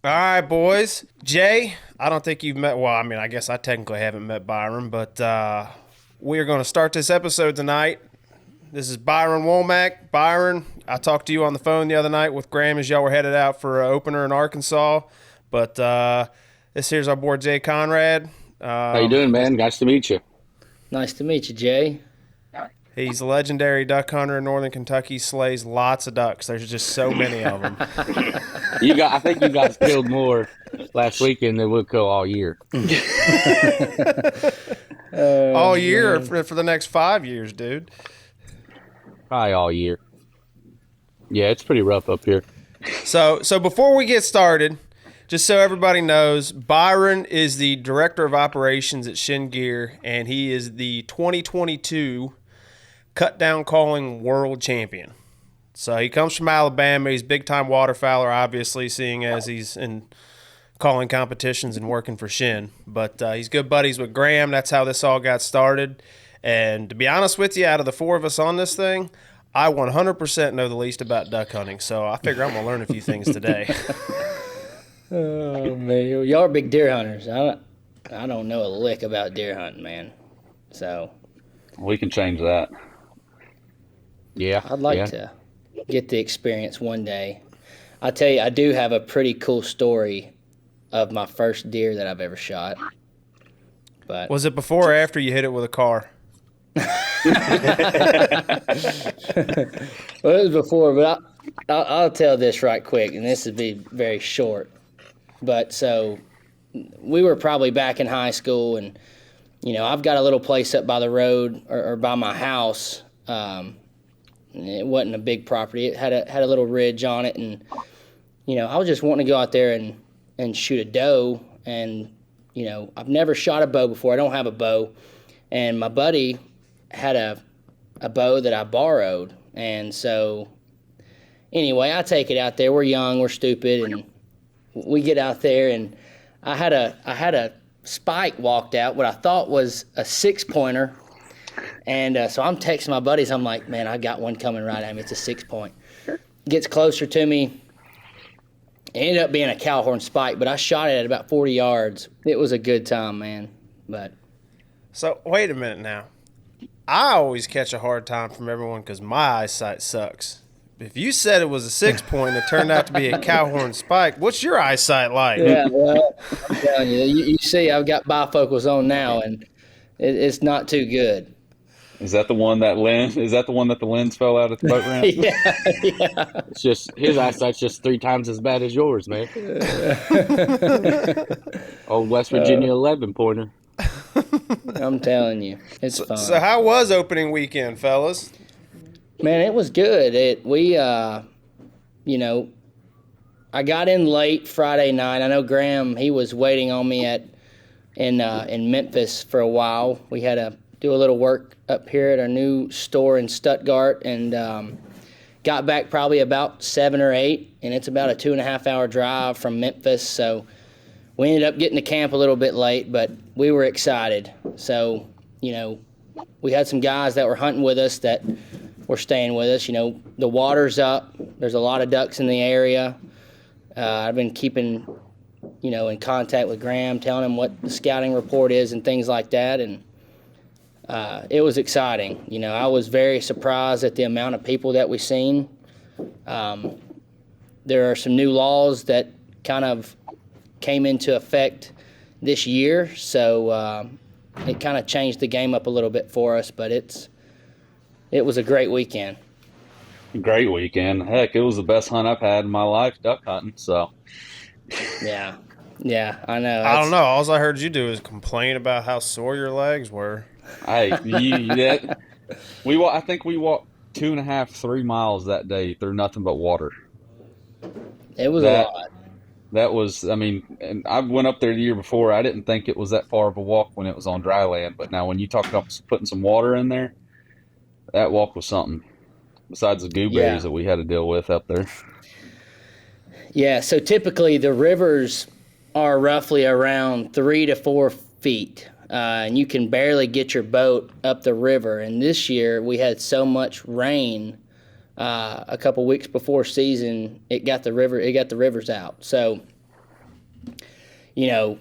All right, boys. Jay, I don't think you've met. Well, I mean, I guess I technically haven't met Byron, but we are going to start this episode tonight. This is Byron Womack. Byron, I talked to you on the phone the other night with Graham as y'all were headed out for an opener in Arkansas. But this here's our boy Jay Conrad. How you doing, man? Nice to meet you. Nice to meet you, Jay. He's a legendary duck hunter in northern Kentucky. Slays lots of ducks. There's just so many of them. I think you guys killed more last weekend than we'll kill all year. All year for the next 5 years, dude. Probably all year. Yeah, it's pretty rough up here. So before we get started, just so everybody knows, Byron is the director of operations at chenegear, and he is the 2022 cut down calling world champion. So he comes from Alabama. He's big time waterfowler, obviously, seeing as he's in calling competitions and working for Shin. But he's good buddies with Graham. That's how this all got started. And to be honest with you, out of the four of us on this thing, I 100% know the least about duck hunting. So I figure I'm going to learn a few things today. Oh man, y'all are big deer hunters. I don't know a lick about deer hunting, man. So We can change that. Yeah. I'd like to get the experience one day. I tell you, I do have a pretty cool story of my first deer that I've ever shot. But Was it before or after you hit it with a car? Well, it was before, but I'll tell this right quick, and this would be very short. But so we were probably back in high school, and I've got a little place up by the road or by my house. It wasn't a big property. It had a little ridge on it, and I was just wanting to go out there and shoot a doe. And I've never shot a bow before. I don't have a bow, and my buddy had a bow that I borrowed. And so anyway, I take it out there. We're young, we're stupid, and we get out there, and I had a spike walked out, what I thought was a 6-pointer. And so I'm texting my buddies. I'm like, man, I got one coming right at me. It's a 6-point. Gets closer to me. It ended up being a cow horn spike, but I shot it at about 40 yards. It was a good time, man. But So wait a minute now. I always catch a hard time from everyone because my eyesight sucks. If you said it was a 6-point, it turned out to be a cow horn spike. What's your eyesight like? yeah, well, I'm telling you, you see, I've got bifocals on now, and it's not too good. Is that the one that the lens fell out at the boat ramp? Yeah. It's just his eyesight's just 3 times as bad as yours, man. Old West Virginia 11-pointer. I'm telling you, it's fun. So how was opening weekend, fellas? Man, it was good. I got in late Friday night. I know Graham, he was waiting on me in Memphis for a while. We had to do a little work up here at our new store in Stuttgart, and got back probably about 7 or 8, and it's about a 2.5-hour drive from Memphis. So we ended up getting to camp a little bit late, but we were excited. So, we had some guys that were hunting with us that were staying with us. The water's up. There's a lot of ducks in the area. I've been keeping, in contact with Graham, telling him what the scouting report is and things like that. And it was exciting. I was very surprised at the amount of people that we seen. There are some new laws that kind of came into effect this year, so it kind of changed the game up a little bit for us. But it was a great weekend. Great weekend. Heck, it was the best hunt I've had in my life, duck hunting. So Yeah, I know. I don't know. All I heard you do is complain about how sore your legs were. hey, I think we walked 2.5, 3 miles that day through nothing but water. It was a lot. That was, and I went up there the year before. I didn't think it was that far of a walk when it was on dry land. But now when you talk about putting some water in there, that walk was something. Besides the gooberries that we had to deal with up there. Yeah, so typically the rivers are roughly around 3 to 4 feet, and you can barely get your boat up the river. And this year we had so much rain a couple weeks before season, it got the rivers out. So you know,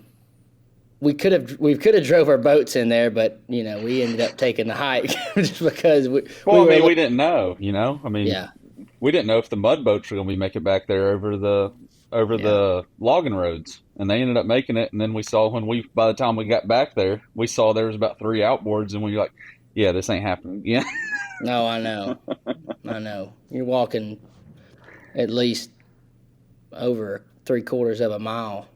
we could have drove our boats in there, but you know, we ended up taking the hike just because we we didn't know, yeah. we didn't know if the mud boats were going to be making it back there over the logging roads, and they ended up making it. And then we saw by the time we got back there, we saw there was about 3 outboards, and we were like, yeah, this ain't happening again. No, I know. You're walking at least over 3/4 of a mile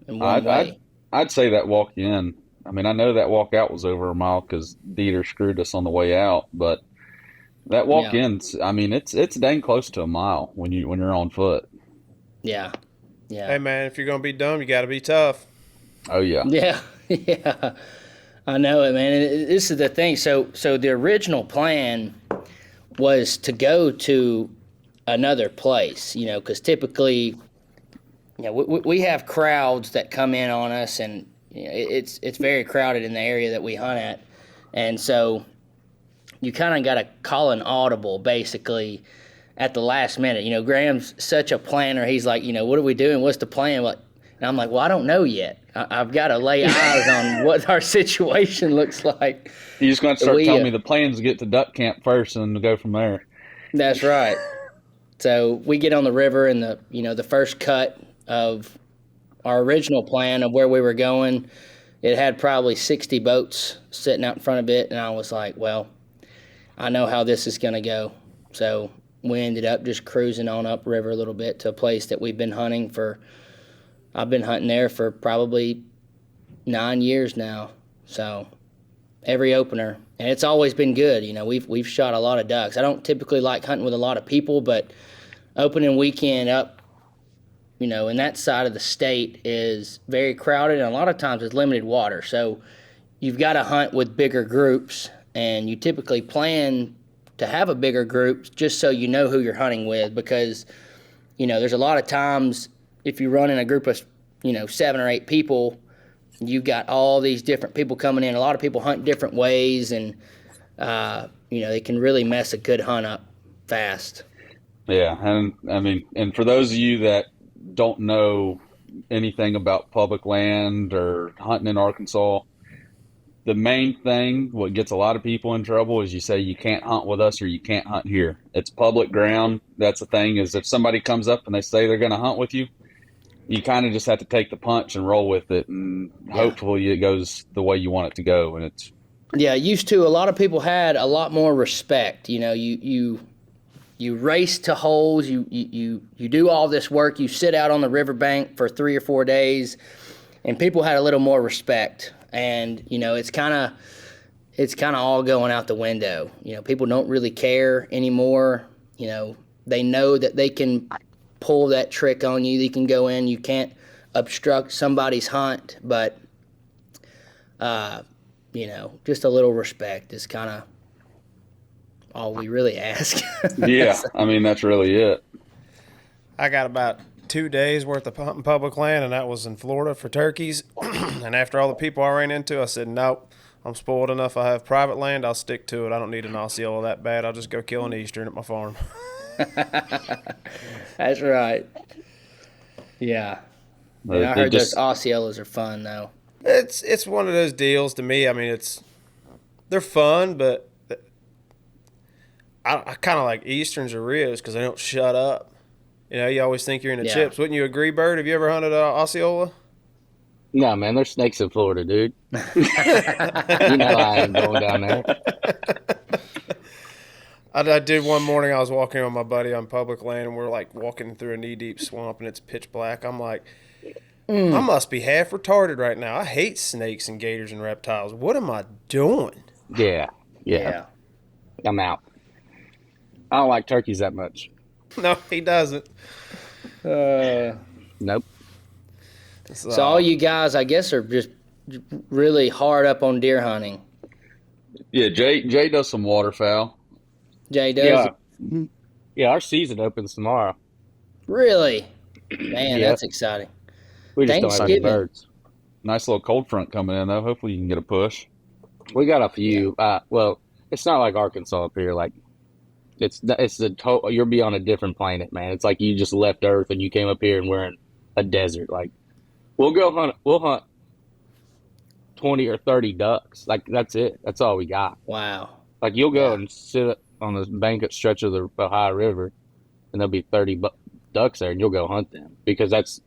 in one way. I'd say that walk in. I mean, I know that walk out was over a mile because Dieter screwed us on the way out, but that walk in, I mean, it's dang close to a mile when you're on foot. Yeah. Yeah. Hey man, if you're gonna be dumb, you got to be tough. Oh yeah. Yeah. Yeah. I know it, man. And this is the thing. So the original plan was to go to another place, you know, because typically, you know, we have crowds that come in on us, and you know, it's very crowded in the area that we hunt at, and so you kind of got to call an audible basically at the last minute. You know, Graham's such a planner. He's like, you know, what are we doing? What's the plan? And I'm like, well, I don't know yet. I've got to lay eyes on what our situation looks like. You're just going to start telling me the plan's to get to duck camp first and to go from there. That's right. So we get on the river, and the first cut of our original plan of where we were going, it had probably 60 boats sitting out in front of it, and I was like, well, I know how this is going to go. So we ended up just cruising on upriver a little bit to a place that we've been hunting for. I've been hunting there for probably 9 years now. So every opener, and it's always been good. You know, we've shot a lot of ducks. I don't typically like hunting with a lot of people, but opening weekend up, you know, in that side of the state is very crowded, and a lot of times it's limited water. So you've got to hunt with bigger groups, and you typically plan to have a bigger group just so you know who you're hunting with, because, you know, there's a lot of times if you run in a group of, you know, 7 or 8 people, you've got all these different people coming in. A lot of people hunt different ways, and, you know, they can really mess a good hunt up fast. Yeah, and I mean, and for those of you that don't know anything about public land or hunting in Arkansas, the main thing, what gets a lot of people in trouble, is you say you can't hunt with us or you can't hunt here. It's public ground. That's the thing, is if somebody comes up and they say they're going to hunt with you, you kind of just have to take the punch and roll with it, and hopefully it goes the way you want it to go. And it's used to, a lot of people had a lot more respect. You know, you race to holes, you do all this work, you sit out on the riverbank for 3 or 4 days, and people had a little more respect. And, you know, it's kind of all going out the window. You know, people don't really care anymore. You know, they know that they can pull that trick on you. They can go in. You can't obstruct somebody's hunt, but, you know, just a little respect is kind of all we really ask. yeah, I mean, that's really it. I got about 2 days worth of hunting public land, and that was in Florida for turkeys. And after all the people I ran into, I said, nope, I'm spoiled enough. I have private land. I'll stick to it. I don't need an Osceola that bad. I'll just go kill an eastern at my farm. That's right. Yeah. And I heard those Osceolas are fun, though. It's one of those deals to me. I mean, they're fun, but I kind of like easterns or Rios because they don't shut up. You know, you always think you're in the chips. Wouldn't you agree, Bird? Have you ever hunted Osceola? No, man, there's snakes in Florida, dude. You know I ain't going down there. I did one morning. I was walking with my buddy on public land, and we're like walking through a knee-deep swamp, and it's pitch black. I'm like, I must be half retarded right now. I hate snakes and gators and reptiles. What am I doing? Yeah. I'm out. I don't like turkeys that much. No, he doesn't. Nope. So all you guys, I guess, are just really hard up on deer hunting. Yeah, Jay does some waterfowl. Jay does? Yeah, our season opens tomorrow. Really? Man, that's exciting. We just don't have any birds. Nice little cold front coming in, though. Hopefully you can get a push. We got a few. Well, it's not like Arkansas up here. Like, it's the total. You'll be on a different planet, man. It's like you just left Earth and you came up here and we're in a desert. Like, We'll go hunt. We'll hunt 20 or 30 ducks. Like that's it. That's all we got. Wow. Like you'll go Yeah. and sit on the bank at stretch of the Ohio River, and there'll be 30 ducks there, and you'll go hunt them because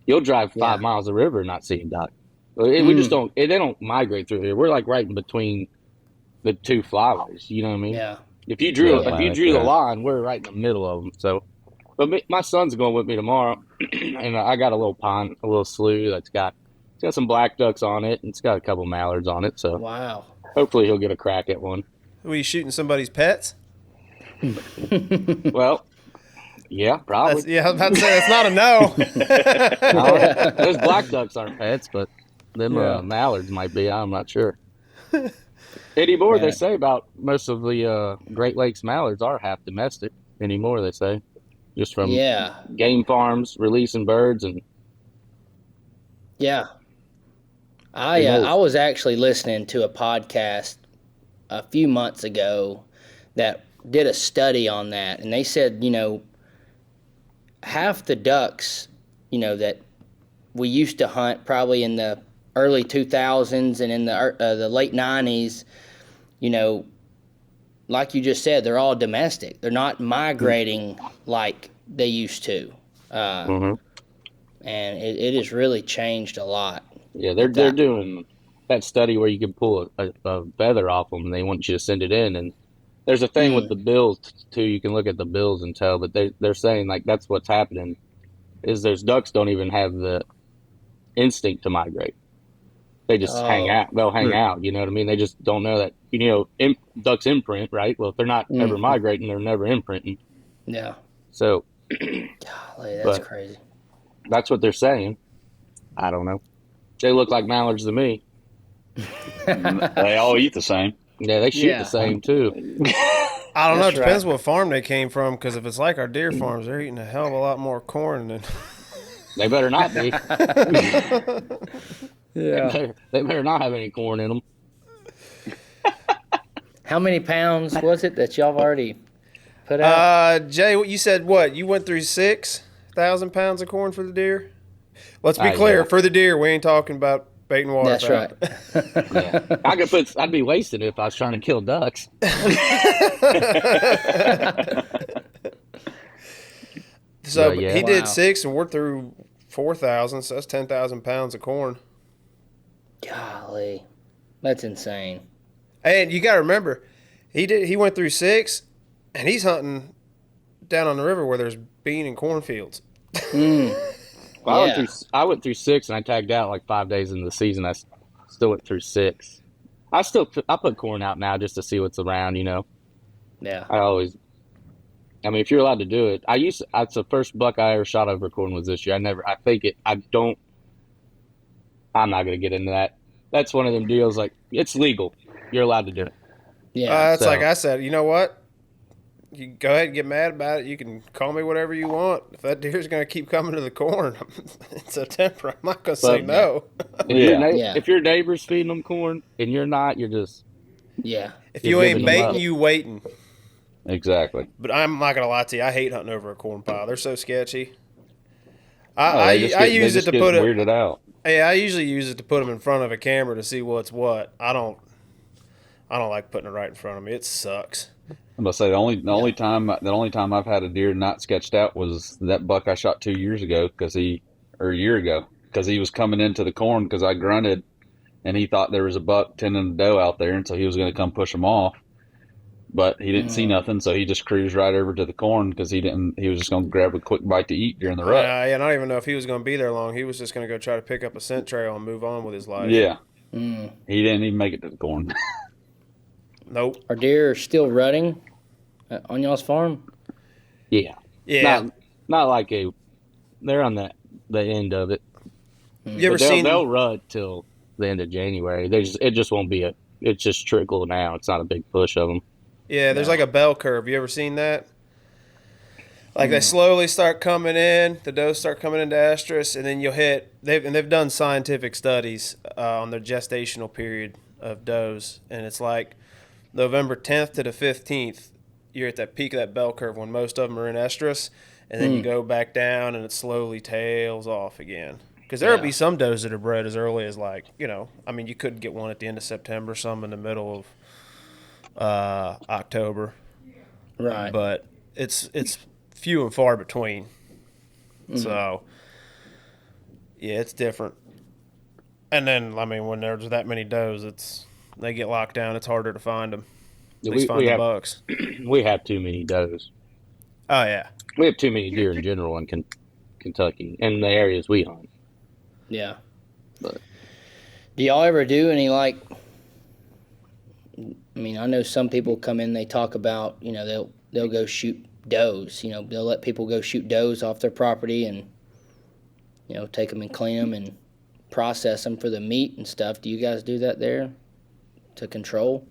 you'll drive 5 miles of river and not see a duck. We just don't. They don't migrate through here. We're like right in between the two flyways. You know what I mean? Yeah. If you drew Atlantic, the line, we're right in the middle of them. So, but my son's going with me tomorrow, and I got a little pond, a little slough it's got some black ducks on it, and it's got a couple mallards on it. So Wow. hopefully he'll get a crack at one. Were you shooting somebody's pets? Well, yeah, probably. I was about to say that's not a no. No, those black ducks aren't pets, but them mallards might be. I'm not sure. Anymore, they say about most of the Great Lakes mallards are half domestic. Anymore, they say, just from game farms releasing birds and. Yeah. I was actually listening to a podcast a few months ago that did a study on that, and they said, half the ducks, that we used to hunt probably in the early 2000s and in the late 90s, like you just said, they're all domestic. They're not migrating like they used to. And it has really changed a lot. Yeah, they're doing that study where you can pull a feather off them, and they want you to send it in. And there's a thing with the bills too. You can look at the bills and tell, but they're saying like that's what's happening. Is those ducks don't even have the instinct to migrate. They just hang out. They'll hang out. You know what I mean? They just don't know that. Ducks imprint, right? Well, if they're not ever migrating, they're never imprinting. Yeah. So, golly, that's crazy. That's what they're saying. I don't know. They look like mallards to me. They all eat the same. Yeah, they shoot the same too. I don't know. It depends what farm they came from, because if it's like our deer farms, they're eating a hell of a lot more corn than. They better not be. Yeah. They better not have any corn in them. How many pounds was it that y'all have already put out? Jay, you said what? You went through 6,000 pounds of corn for the deer? Let's be clear. Yeah. For the deer, we ain't talking about bait and water. That's right. Yeah. I'd be wasting it if I was trying to kill ducks. So he did 6, and we're through 4,000. So that's 10,000 pounds of corn. Golly, that's insane. And you got to remember, he went through 6, and he's hunting down on the river where there's bean and cornfields. Well, I went through 6, and I tagged out like 5 days into the season. I still went through 6. I put corn out now just to see what's around. Yeah. I mean, if you're allowed to do it, that's the first buck I ever shot over corn was this year. I'm not going to get into that. That's one of them deals, like, it's legal. You're allowed to do it. Yeah. It's like I said, you know what? You go ahead and get mad about it. You can call me whatever you want. If that deer's going to keep coming to the corn, it's a temper. I'm not going to say no. If your neighbor's feeding them corn and you're not, you're just... Yeah. If you ain't baiting, you waiting. Exactly. But I'm not going to lie to you. I hate hunting over a corn pile. They're so sketchy. I use it to put it... weirded out. Yeah, I usually use it to put them in front of a camera to see what's what. I don't like putting it right in front of me. It sucks. I'm gonna say the only time I've had a deer not sketched out was that buck I shot 2 years ago a year ago because he was coming into the corn because I grunted and he thought there was a buck tending the doe out there, and so he was going to come push him off, but he didn't see nothing, so he just cruised right over to the corn because he was just going to grab a quick bite to eat during the rut. Yeah, I don't even know if he was going to be there long. He was just going to go try to pick up a scent trail and move on with his life. Yeah, he didn't even make it to the corn. Nope. Are deer still rutting on y'all's farm? Yeah. Not like they're on the end of it. You ever seen? They'll rut till the end of January. It just won't be it's just trickle now. It's not a big push of them. Yeah, there's like a bell curve. You ever seen that? Like they slowly start coming in, the does start coming into estrus, and then you'll hit. They've done scientific studies on their gestational period of does, and it's like November 10th to the 15th. You're at that peak of that bell curve when most of them are in estrus, and then you go back down, and it slowly tails off again. Because there will be some does that are bred as early as you could get one at the end of September, some in the middle of October. Right. But it's few and far between. Mm-hmm. So, yeah, it's different. And then, when there's that many does, they get locked down. It's harder to find them. At least find the bucks. We have too many does. Oh, yeah. We have too many deer in general in Kentucky and the areas we hunt. Yeah. But do y'all ever do any I know some people come in, they talk about, they'll go shoot does. They'll let people go shoot does off their property and, take them and clean them and process them for the meat and stuff. Do you guys do that there to control?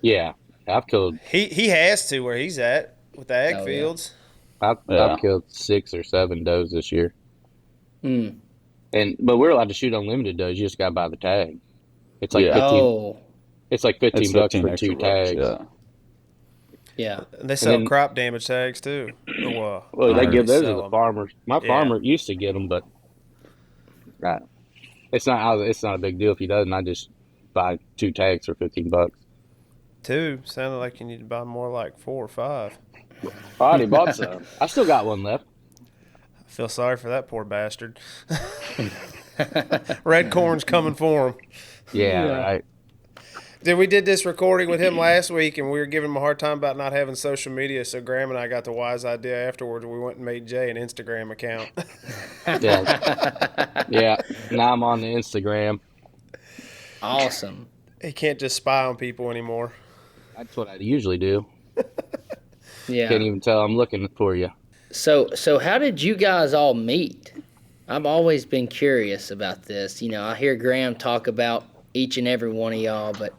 Yeah, I've killed. He has to where he's at with the ag fields. Yeah. I've killed 6 or 7 does this year. Mm. But we're allowed to shoot unlimited does. You just got to buy the tag. It's like 15. Oh. It's like $15 for 2 tags. Yeah. And they sell crop damage tags too. Well, they give those to the farmers. My farmer used to get them, but it's not a big deal if he doesn't. I just buy 2 tags for $15. 2 sounded like you need to buy more like 4 or 5. I already bought some. I still got one left. I feel sorry for that poor bastard. Red corn's coming for him. Yeah, right. We did this recording with him last week, and we were giving him a hard time about not having social media. So Graham and I got the wise idea afterwards. We went and made Jay an Instagram account. Yeah. Now I'm on the Instagram. Awesome. He can't just spy on people anymore. That's what I usually do. Yeah. Can't even tell I'm looking for you. So how did you guys all meet? I've always been curious about this. I hear Graham talk about each and every one of y'all, but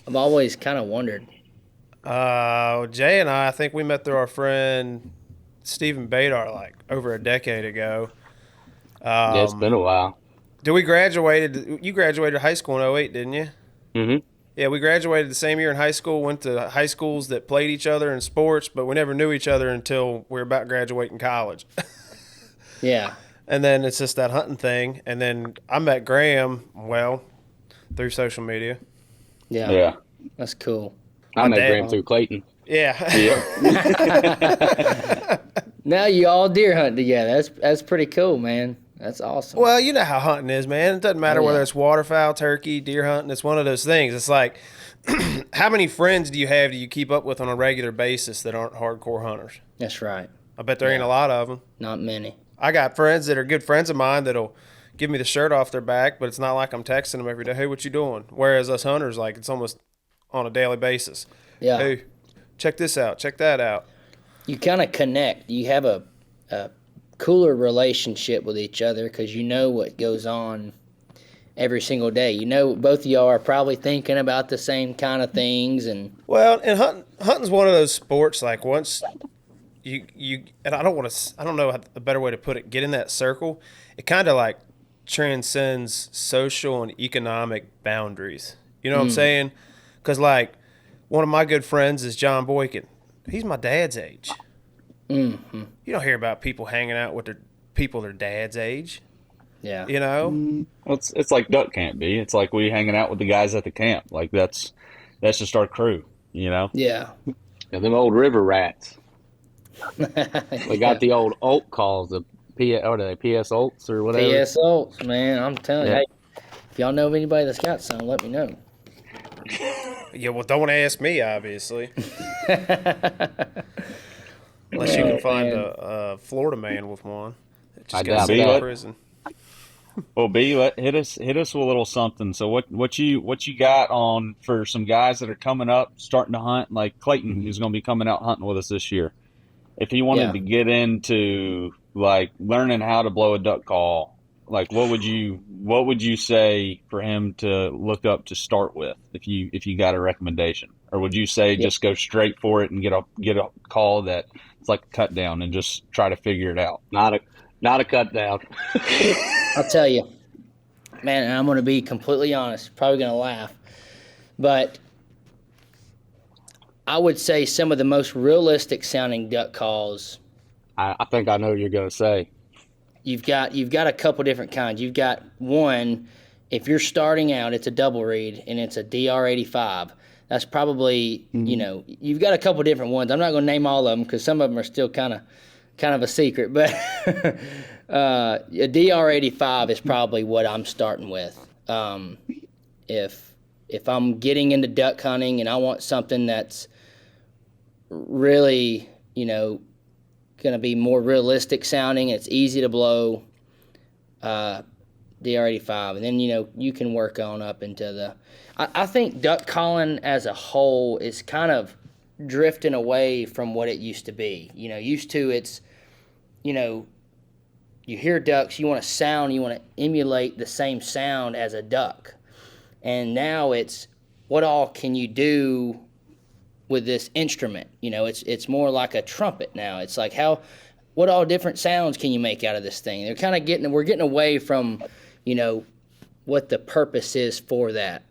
I've always kind of wondered. Jay and I think we met through our friend Stephen Badar over a decade ago. Yeah, it's been a while. You graduated high school in 08, didn't you? Mm-hmm. Yeah, we graduated the same year in high school, went to high schools that played each other in sports, but we never knew each other until we were about graduating college. Yeah. And then it's just that hunting thing. And then I met Graham, through social media. Yeah. Yeah. That's cool. I met Graham through Clayton. Yeah. Now you all deer hunt together. That's pretty cool, man. That's awesome. Well, you know how hunting is, man. It doesn't matter whether it's waterfowl, turkey, deer hunting. It's one of those things. It's like, how many friends do you keep up with on a regular basis that aren't hardcore hunters? That's right. I bet there ain't a lot of them. Not many. I got friends that are good friends of mine that'll give me the shirt off their back, but it's not like I'm texting them every day, hey, what you doing? Whereas us hunters, it's almost on a daily basis. Yeah. Hey, check this out. Check that out. You kind of connect. You have a cooler relationship with each other because you know what goes on every single day. Both of y'all are probably thinking about the same kind of things. And hunting's one of those sports, once you and I don't know a better way to put it, get in that circle, it kind of transcends social and economic boundaries. You know what I'm saying? Because one of my good friends is John Boykin. He's my dad's age. Mm-hmm. You don't hear about people hanging out with their dad's age. Yeah. Well, it's like duck camp, B. It's like we hanging out with the guys at the camp. That's just our crew, Yeah. Yeah, them old river rats. We got the old Olt calls, what are they, PS Olts or whatever? PS Olts, man. I'm telling you, hey, if y'all know of anybody that's got some, let me know. Yeah, well, don't ask me, obviously. Unless you can find a Florida man with one. I Just got doubt out it. of prison. Well, B, hit us with a little something. So what you got on for some guys that are coming up, starting to hunt, like Clayton, who's going to be coming out hunting with us this year. If he wanted to get into learning how to blow a duck call, what would you say for him to look up to start with if you got a recommendation? Or would you say just go straight for it and get a call that it's like a cut down and just try to figure it out? Not a cut down. I'll tell you, man, and I'm going to be completely honest, probably going to laugh, but I would say some of the most realistic sounding duck calls. I think I know what you're going to say. you've got a couple different kinds. You've got one, if you're starting out, it's a double reed and it's a DR85. That's probably, you've got a couple different ones. I'm not going to name all of them because some of them are still kind of a secret, but a DR85 is probably what I'm starting with. If I'm getting into duck hunting and I want something that's really, going to be more realistic sounding, it's easy to blow, DR85, and then you can work on up into the. I think duck calling as a whole is kind of drifting away from what it used to be. Used to it's, you hear ducks, you want to sound, you want to emulate the same sound as a duck, and now it's what all can you do with this instrument? It's more like a trumpet now. It's like what all different sounds can you make out of this thing? They're kind of we're getting away from, what the purpose is for that.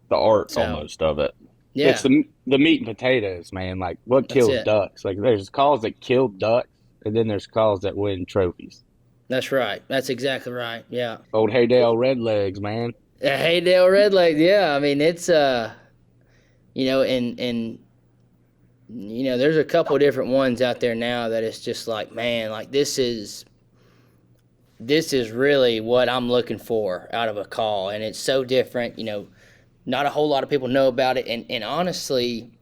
The art almost of it. Yeah. It's the meat and potatoes, man. Like what kills ducks? Like there's calls that kill ducks, and then there's calls that win trophies. That's right. That's exactly right. Yeah. Old Haydale Redlegs, man. Haydale Redlegs. Yeah. I mean, it's and there's a couple different ones out there now that it's just like, man, like this is really what I'm looking for out of a call, and it's so different. Not a whole lot of people know about it, and honestly,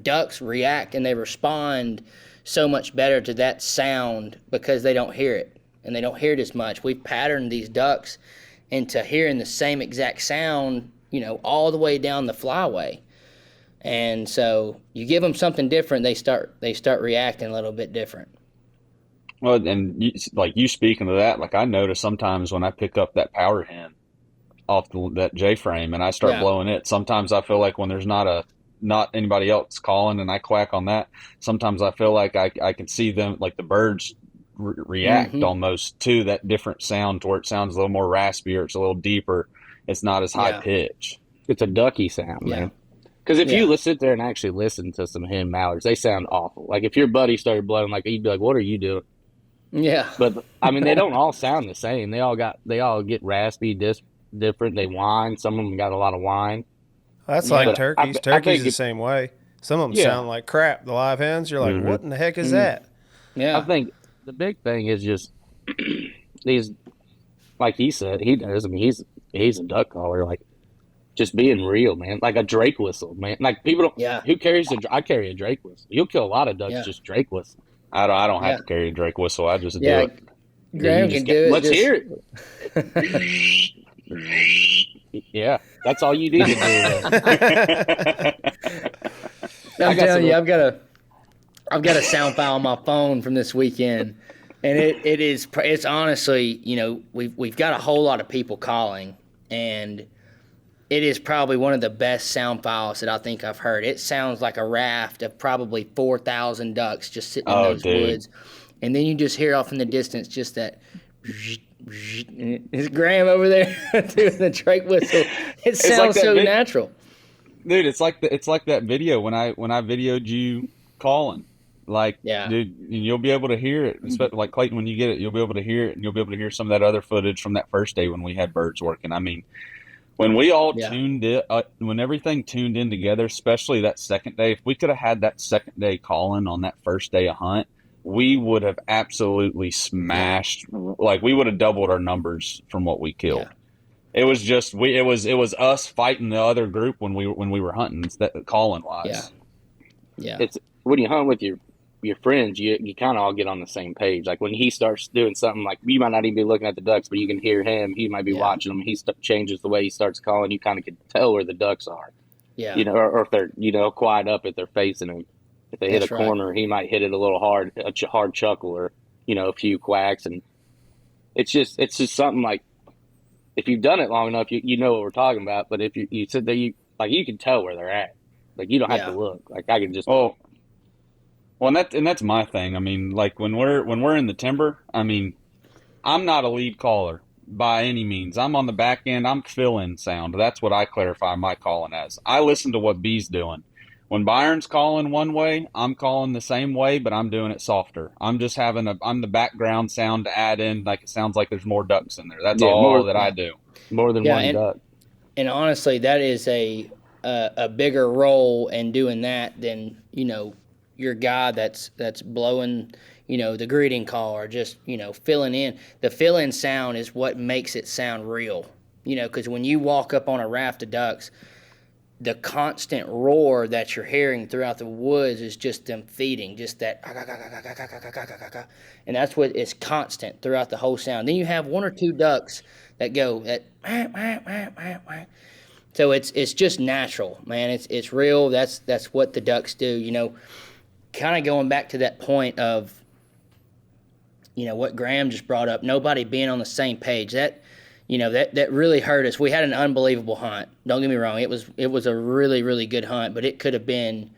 ducks react and they respond so much better to that sound because they don't hear it, and they don't hear it as much. We've patterned these ducks into hearing the same exact sound, all the way down the flyway. And so you give them something different, they start reacting a little bit different. Well, and you speaking of that, like I notice sometimes when I pick up that power hen off that J frame and I start blowing it, sometimes I feel like when there's not anybody else calling and I quack on that, sometimes I feel like I can see them, like the birds react almost to that different sound, to where it sounds a little more raspy or it's a little deeper. It's not as high pitch. It's a ducky sound, man. Because if you sit there and actually listen to some hen mallards, they sound awful. Like if your buddy started blowing, like you'd be like, "What are you doing?" Yeah. But I mean, they don't all sound the same. They all get raspy, different. They whine. Some of them got a lot of whine. That's like turkeys. Turkeys the same way. Some of them sound like crap. The live hens, you're like, what in the heck is that? Yeah. I think the big thing is just these, like he said, he does. I mean, he's a duck caller. Like just being real, man. Like a Drake whistle, man. Like people don't. Yeah. Who carries I carry a Drake whistle. You'll kill a lot of ducks just Drake whistle. I don't have to carry a Drake whistle. I just do it. Graham can do it. Let's hear it. Yeah, that's all you need to do. I'm telling you, I've got a sound file on my phone from this weekend, and it's honestly, we've got a whole lot of people calling, and it is probably one of the best sound files that I think I've heard. It sounds like a raft of probably 4,000 ducks just sitting in those woods, and then you just hear off in the distance just that. Is Graham over there doing the Drake whistle? It sounds like so natural, dude. It's like that video when I videoed you calling. Like, dude, you'll be able to hear it. Especially like Clayton, when you get it, you'll be able to hear it, and you'll be able to hear some of that other footage from that first day when we had birds working. I mean, when we all tuned it, when everything tuned in together, especially that second day. If we could have had that second day calling on that first day of hunt, we would have absolutely smashed. Like we would have doubled our numbers from what we killed. It was just it was us fighting the other group when we were hunting, that calling wise. Yeah. It's when you hunt with your friends, you kind of all get on the same page. Like when he starts doing something, like you might not even be looking at the ducks, but you can hear him. He might be watching them. He changes the way he starts calling. You kind of can tell where the ducks are. Yeah. Or if they're quiet up, if they're facing him. If they hit a corner, he might hit it a little hard, a hard chuckle, or a few quacks, and it's just something like if you've done it long enough, you know what we're talking about. But if you sit there, you can tell where they're at. Like you don't have to look. Like I can just. Well, and that's my thing. I mean, like when we're in the timber, I mean, I'm not a lead caller by any means. I'm on the back end. I'm fill-in sound. That's what I clarify my calling as. I listen to what B's doing. When Byron's calling one way, I'm calling the same way, but I'm doing it softer. I'm just I'm the background sound to add in, like it sounds like there's more ducks in there. That's all that I do. More than one duck. And honestly, that is a bigger role in doing that than, your guy that's blowing, the greeting call or just, filling in. The fill-in sound is what makes it sound real, because when you walk up on a raft of ducks, the constant roar that you're hearing throughout the woods is just them feeding, just that, and that's what is constant throughout the whole sound. Then you have one or two ducks that go that, so it's just natural, man. It's real. That's what the ducks do. Kind of going back to that point of, what Graham just brought up. Nobody being on the same page. That really hurt us. We had an unbelievable hunt. Don't get me wrong. It was a really, really good hunt, but it could have been,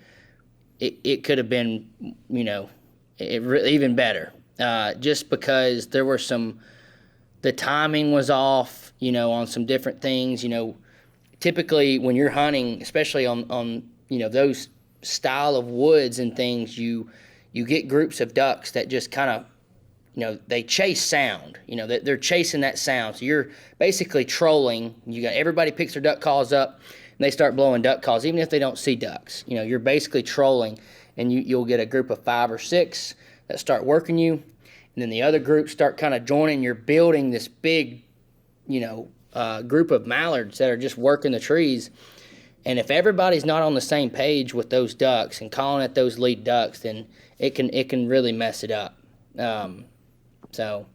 even better. Just because there were the timing was off, on some different things. Typically when you're hunting, especially on those style of woods and things, you get groups of ducks that just kind of, they chase sound. They're chasing that sound. So you're basically trolling. Everybody picks their duck calls up, and they start blowing duck calls, even if they don't see ducks. You're basically trolling, and you'll get a group of 5 or 6 that start working you, and then the other groups start kind of joining. You're building this big, group of mallards that are just working the trees. And if everybody's not on the same page with those ducks and calling at those lead ducks, then it can really mess it up. So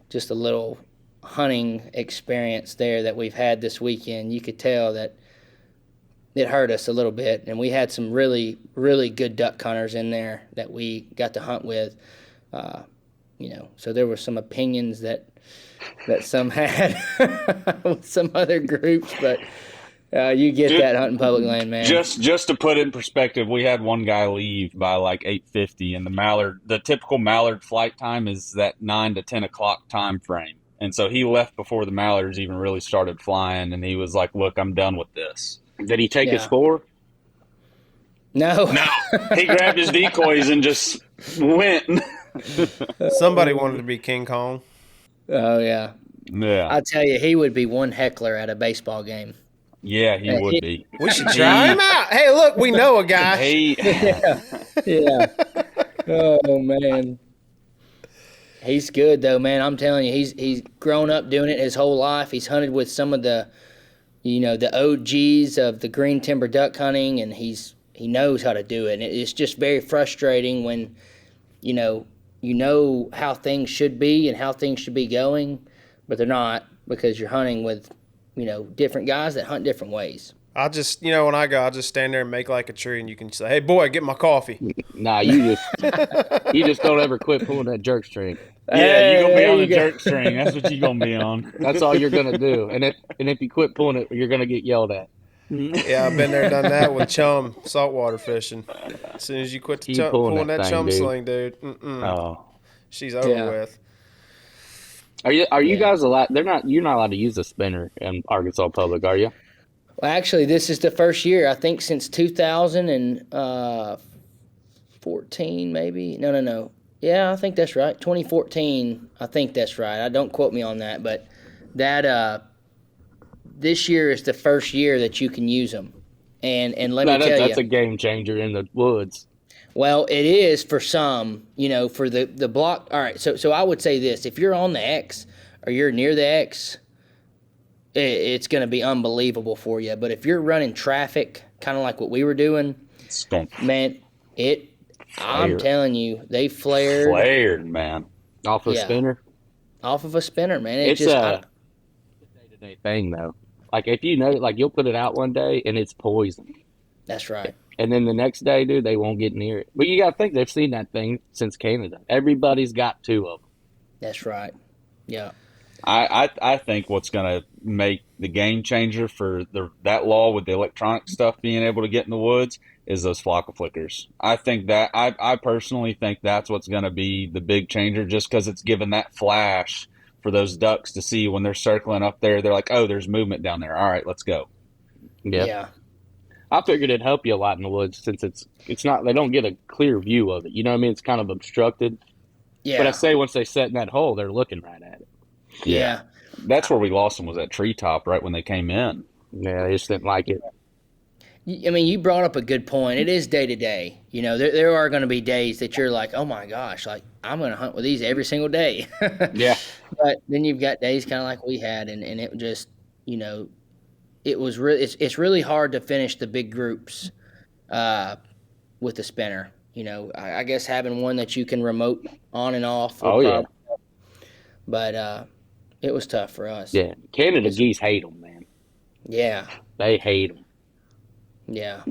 just a little hunting experience there that we've had this weekend. You could tell that it hurt us a little bit, and we had some really, really good duck hunters in there that we got to hunt with. So there were some opinions that some had with some other groups, but you get that hunting public land, man. Just to put it in perspective, we had one guy leave by like 8:50, and the typical mallard flight time is that 9 to 10 o'clock time frame. And so he left before the mallards even really started flying, and he was like, "Look, I'm done with this." Did he take his score? No. He grabbed his decoys and just went. Somebody wanted to be King Kong. Oh yeah. Yeah. I tell you, he would be one heckler at a baseball game. Yeah, he would be. We should try him out. Hey, look, we know a guy. Yeah. Oh man. He's good though, man. I'm telling you, he's grown up doing it his whole life. He's hunted with some of the, the OGs of the green timber duck hunting, and he knows how to do it. And it's just very frustrating when, you know how things should be and how things should be going, but they're not, because you're hunting with, different guys that hunt different ways. I just, when I go, I'll just stand there and make like a tree, and you can say, "Hey, boy, get my coffee." Nah, you just don't ever quit pulling that jerk string. Yeah, you're going to be on the jerk string. That's what you're going to be on. That's all you're going to do. And if you quit pulling it, you're going to get yelled at. Yeah, I've been there, done that with chum saltwater fishing. As soon as you quit pulling that thing, chum dude. sling, dude, she's over with. Are you guys allowed? You're not allowed to use a spinner in Arkansas Public, are you? Well, actually, this is the first year, I think, since 2014, maybe. No. Yeah, I think that's right. 2014, I think that's right. Don't quote me on that, but that this year is the first year that you can use them. And let me tell you, that's a game changer in the woods. Well, it is for some, for the block. All right, so I would say this: if you're on the X or you're near the X, it's going to be unbelievable for you. But if you're running traffic, kind of like what we were doing, man, I'm telling you, they flared. Flared, man. Off a spinner? Off of a spinner, man. It's a day-to-day thing, though. Like, if you'll put it out one day, and it's poison. That's right. And then the next day, dude, they won't get near it. But you got to think, they've seen that thing since Canada. Everybody's got 2 of them. That's right. Yeah. I think what's going to make the game changer for that law with the electronic stuff being able to get in the woods is those flock of flickers. I think that I personally think that's what's going to be the big changer, just because it's given that flash for those ducks to see when they're circling up there. They're like, "Oh, there's movement down there. All right, let's go." Yeah. I figured it'd help you a lot in the woods since it's not they don't get a clear view of it. You know what I mean? It's kind of obstructed. Yeah. But I say once they set in that hole, they're looking right at it. Yeah. That's where we lost them, was that treetop right when they came in. Yeah, they just didn't like it. I mean, you brought up a good point. It is day to day. You know, there are going to be days that you're like, oh my gosh, like I'm going to hunt with these every single day. Yeah. But then you've got days kind of like we had, and it just, you know, it was really it's really hard to finish the big groups with the spinner. You know, I guess having one that you can remote on and off. Oh yeah. But it was tough for us. Yeah. Canada geese hate them, man. Yeah. They hate them. Yeah.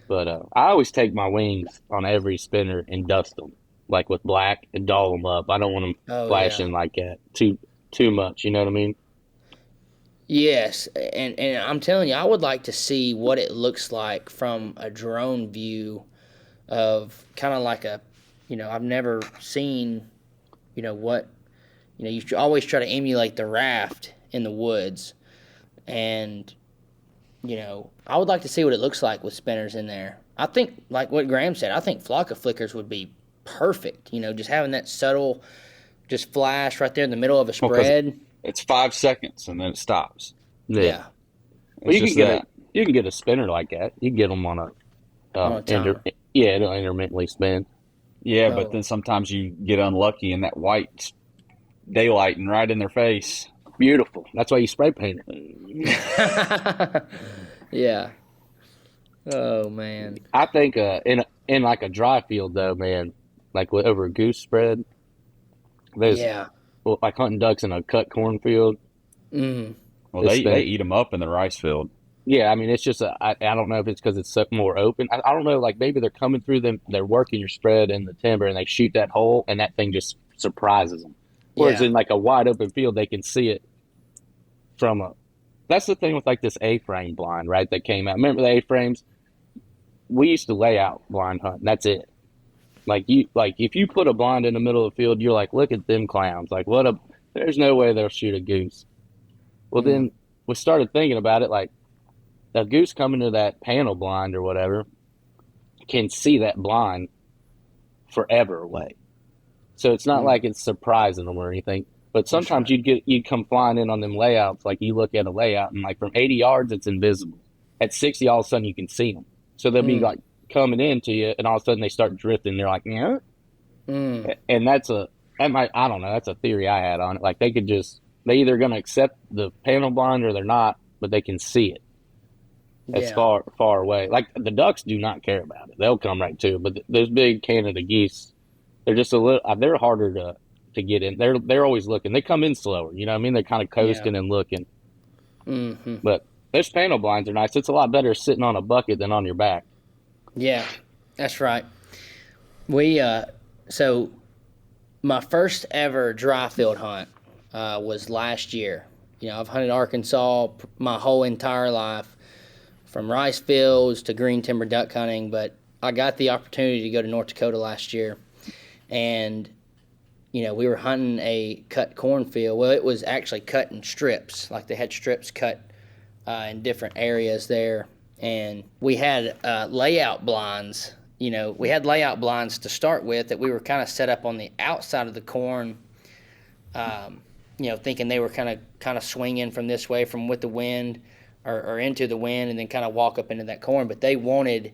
But I always take my wings on every spinner and dust them, like with black, and doll them up. I don't want them flashing like that too much. You know what I mean? Yes, and I'm telling you, I would like to see what it looks like from a drone view of kind of like a, you know, I've never seen, you know, what, you know, you always try to emulate the raft in the woods, and, you know, I would like to see what it looks like with spinners in there. I think, like what Graham said, I think flock of flickers would be perfect, you know, just having that subtle, just flash right there in the middle of a spread. It's 5 seconds and then it stops. Yeah. Well, you can get a spinner like that. You can get them on a timer. It'll intermittently spin. Yeah, but then sometimes you get unlucky and that white's daylighting right in their face. Beautiful. That's why you spray paint it. Yeah. Oh man. I think in like a dry field though, man, like over a goose spread, there's like hunting ducks in a cut cornfield. Mm. Well, they eat them up in the rice field. Yeah, I mean, it's just I don't know if it's because it's more open. I don't know, like maybe they're coming through them, they're working your spread in the timber, and they shoot that hole, and that thing just surprises them. Whereas in like a wide open field, they can see it from a. That's the thing with like this A-frame blind, right? That came out. Remember the A-frames? We used to lay out blind hunt. And that's it. Like if you put a blind in the middle of the field, you're like, look at them clowns. Like there's no way they'll shoot a goose. Well, then we started thinking about it. Like a goose coming to that panel blind or whatever can see that blind forever away. So it's not like it's surprising them or anything. But sometimes you'd come flying in on them layouts. Like you look at a layout and like from 80 yards, it's invisible. At 60, all of a sudden you can see them. So they'll be like coming into you, and all of a sudden they start drifting. They're like, yeah. And that's I don't know. That's a theory I had on it. Like they either going to accept the panel blind or they're not, but they can see it. It's far away. Like the ducks do not care about it. They'll come right to it. But those big Canada geese, they're just they're harder to get in. They're always looking. They come in slower. You know what I mean? They're kind of coasting and looking. Mm-hmm. But those panel blinds are nice. It's a lot better sitting on a bucket than on your back. Yeah, that's right. So my first ever dry field hunt was last year. You know, I've hunted Arkansas my whole entire life, from rice fields to green timber duck hunting, but I got the opportunity to go to North Dakota last year, and you know, we were hunting a cut cornfield. Well, it was actually cut in strips. Like they had strips cut in different areas there. And we had layout blinds. You know, we had layout blinds to start with that we were kind of set up on the outside of the corn, you know, thinking they were kind of swinging from this way, from with the wind or into the wind, and then kind of walk up into that corn. But they wanted,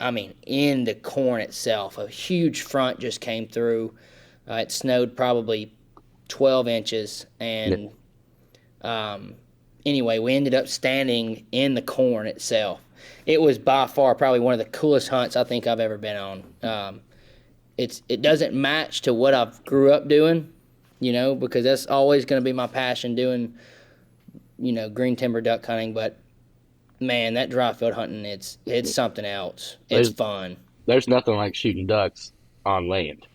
I mean, in the corn itself, a huge front just came through. It snowed probably 12 inches, and anyway, we ended up standing in the corn itself. It was by far probably one of the coolest hunts I think I've ever been on. It doesn't match to what I've grew up doing, you know, because that's always going to be my passion, doing, you know, green timber duck hunting. But man, that dry field hunting, it's something else. It's fun. There's nothing like shooting ducks on land.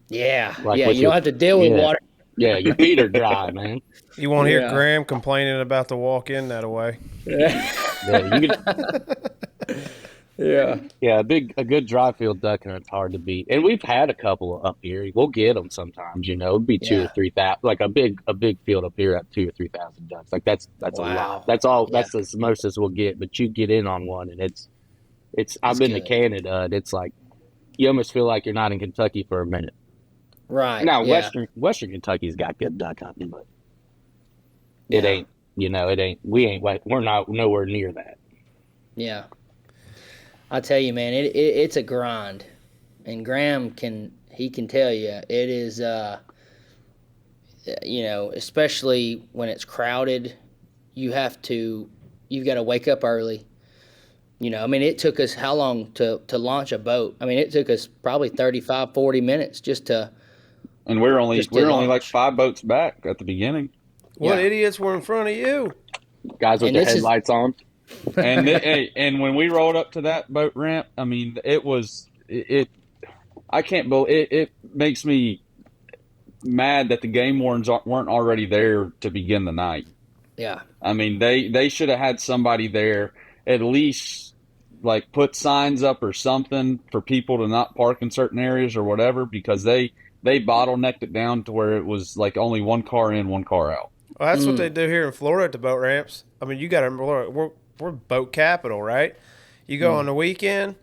Yeah, like you don't have to deal with water. Yeah, your feet are dry, man. You won't hear Graham complaining about the walk-in that way. Yeah, you can. Yeah, a good dry field duck hunt's hard to beat, and we've had a couple up here. We'll get them sometimes, it'd be two or Yeah. 3,000, like a big field up here at 2,000 or 3,000 ducks. Like that's a Wow. lot. That's all. Yeah. That's as most as we'll get. But you get in on one, and it's. I've been to good. Canada, and it's like you almost feel like you're not in Kentucky for a minute. Right. Now yeah. Western Kentucky's got good duck hunting, but Yeah. it ain't. It ain't. We're not nowhere near that. Yeah. I tell you, man, it's a grind, and Graham can tell you it is. Especially when it's crowded, you've got to wake up early. It took us how long to launch a boat? It took us probably 35, 40 minutes just to. And we're only launch. like 5 boats back at the beginning. What Yeah. idiots were in front of you? Guys with And their this is- headlights on. And and when we rolled up to that boat ramp, it was I can't believe it makes me mad that the game wardens weren't already there to begin the night. Yeah. They should have had somebody there at least, like, put signs up or something for people to not park in certain areas or whatever, because they bottlenecked it down to where it was like only one car in, one car out. Well, that's what they do here in Florida at the boat ramps. You got to. We're boat capital, right? You go on the weekend,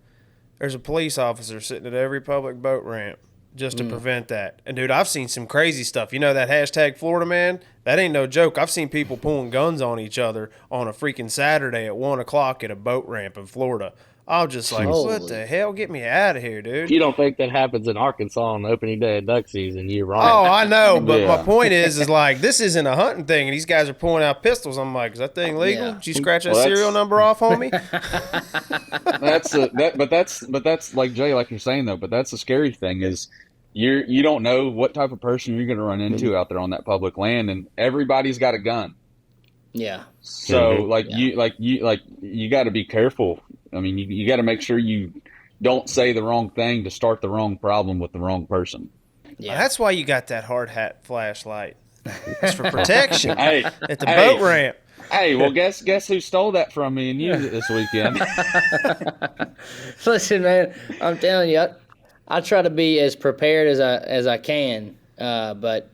there's a police officer sitting at every public boat ramp just to prevent that. And, dude, I've seen some crazy stuff. That hashtag Florida man? That ain't no joke. I've seen people pulling guns on each other on a freaking Saturday at 1 o'clock at a boat ramp in Florida. I was just like, what the hell? Get me out of here, dude. If you don't think that happens in Arkansas on the opening day of duck season, you're wrong. Oh, I know, but Yeah. my point is like, this isn't a hunting thing, and these guys are pulling out pistols. I'm like, is that thing legal? Yeah. Did you scratch that Well, serial number off, homie? But that's like Jay, like you're saying though. But that's the scary thing is you don't know what type of person you're going to run into out there on that public land, and everybody's got a gun. Yeah. So Mhm. you got to be careful. You got to make sure you don't say the wrong thing to start the wrong problem with the wrong person. Yeah. That's why you got that hard hat flashlight. It's for protection Hey, at the hey. boat ramp. Hey, well, guess who stole that from me and used it this weekend? Listen, man, I'm telling you, I try to be as prepared as I can. But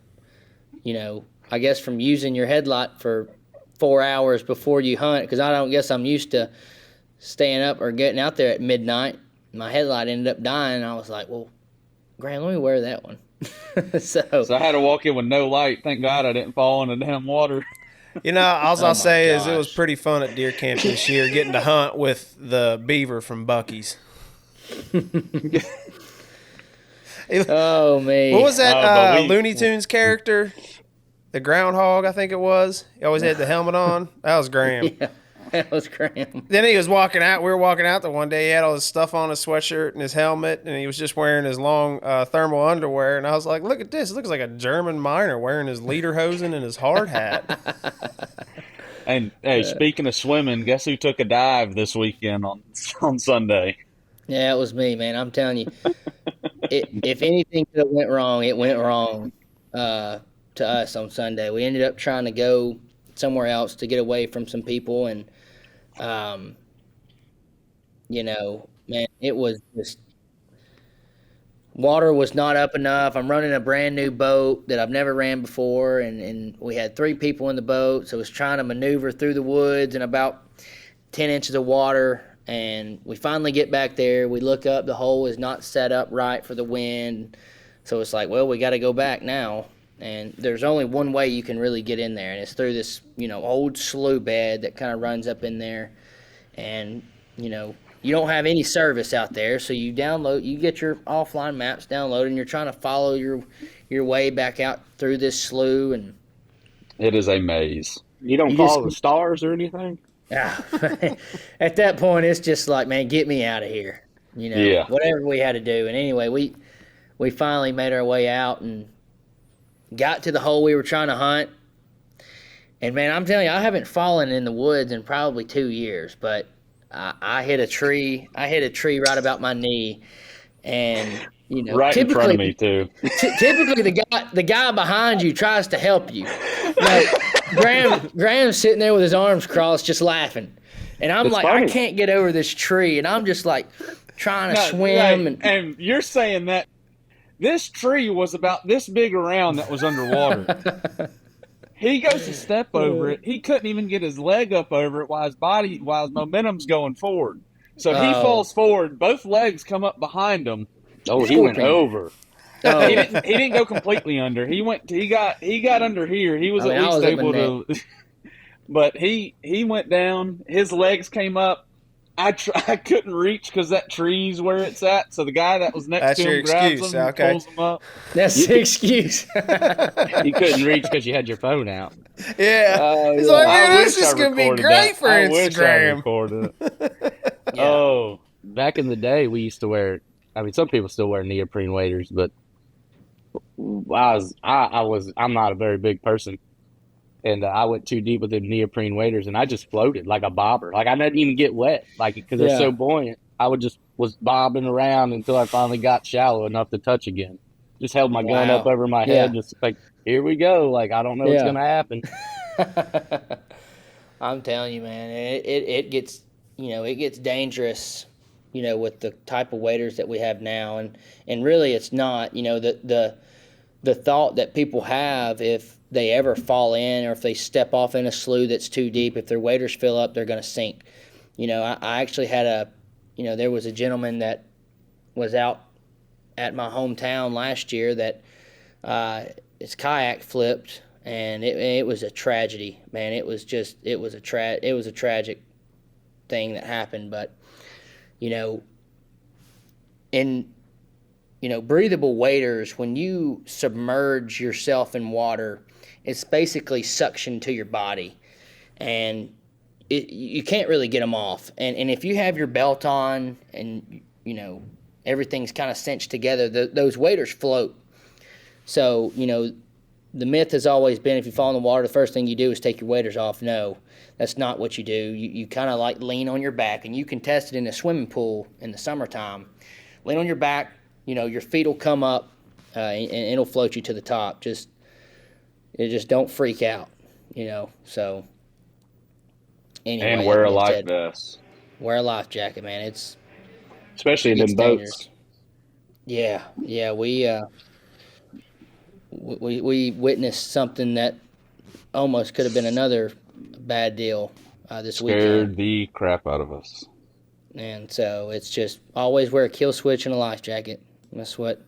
I guess from using your headlight for 4 hours before you hunt, because I don't guess I'm used to staying up or getting out there at midnight. My headlight ended up dying, and I was like, well, Graham, let me wear that one. So I had to walk in with no light. Thank God I didn't fall in the damn water. All Oh I'll say is it gosh. was pretty fun at deer camp this year, getting to hunt with the beaver from Bucky's. Oh, man. What was that but we- Looney Tunes character? The groundhog, I think it was. He always had the helmet on. That was Graham. Yeah, that was Graham. Then he was walking out. We were walking out the one day. He had all his stuff on, his sweatshirt and his helmet, and he was just wearing his long thermal underwear. And I was like, look at this. It looks like a German miner wearing his lederhosen and his hard hat. And hey, speaking of swimming, guess who took a dive this weekend on Sunday? Yeah, it was me, man. I'm telling you. If anything could have went wrong, it went wrong to us on Sunday. We ended up trying to go somewhere else to get away from some people, and man, it was just water was not up enough. I'm running a brand new boat that I've never ran before, and we had 3 people in the boat, so I was trying to maneuver through the woods in about 10 inches of water. And we finally get back there. We look up. The hole is not set up right for the wind. So it's like, well, we got to go back now. And there's only one way you can really get in there, and it's through this, old slough bed that kind of runs up in there. And, you don't have any service out there, so you get your offline maps downloaded, and you're trying to follow your way back out through this slough. And It is a maze. You don't You follow just- the stars or anything? at that point, it's just like, man, get me out of here. Yeah. Whatever we had to do. And anyway, we finally made our way out and got to the hole we were trying to hunt. And man, I'm telling you, I haven't fallen in the woods in probably 2 years, but I hit a tree. I hit a tree right about my knee, and Right in front of me too. Typically, the guy behind you tries to help you. Like, Graham's sitting there with his arms crossed, just laughing. And I'm It's like, funny. I can't get over this tree, and I'm just like trying to swim. Right. And you're saying that this tree was about this big around that was underwater. He goes to step over it. He couldn't even get his leg up over it while his momentum's going forward. So he falls forward. Both legs come up behind him. Oh, he went over. Oh, He didn't go completely under. He got under here. He was I mean, at I least was at my able to. But he went down. His legs came up. I couldn't reach because that tree's where it's at. So the guy that was next That's to your him grabs excuse, him and okay. pulls him up. that's the excuse. You couldn't reach because you had your phone out. Yeah. Oh, He's yeah. like, I man, this wish is I going to be recorded great that. for I wish I Instagram. recorded it. Yeah. Oh, Back in the day, we used to wear. I mean, some people still wear neoprene waders, but I'm not a very big person, and I went too deep with the neoprene waders, and I just floated like a bobber. Like I didn't even get wet, like because they're Yeah. so buoyant. I was bobbing around until I finally got shallow enough to touch again. Just held my gun up Wow. over my Yeah. head, just like, here we go. Like I don't know what's Yeah. gonna happen. I'm telling you, man, it gets it gets dangerous, with the type of waders that we have now, and really it's not, the thought that people have if they ever fall in or if they step off in a slough that's too deep, if their waders fill up, they're going to sink. I actually had there was a gentleman that was out at my hometown last year that his kayak flipped, and it was a tragedy, man. It was a tragic thing that happened, but in breathable waders, when you submerge yourself in water, it's basically suction to your body, and you can't really get them off. And if you have your belt on and everything's kind of cinched together, those waders float. So the myth has always been if you fall in the water, the first thing you do is take your waders off. No, that's not what you do. You kind of like lean on your back, and you can test it in a swimming pool in the summertime. Lean on your back, your feet will come up, and it'll float you to the top. Just don't freak out, So anyway, and wear a that being life said, vest. wear a life jacket, man. It's Especially in It's them boats. dangerous. Yeah, we witnessed something that almost could have been another bad deal this weekend. Scared the crap out of us. And so it's just always wear a kill switch and a life jacket. That's what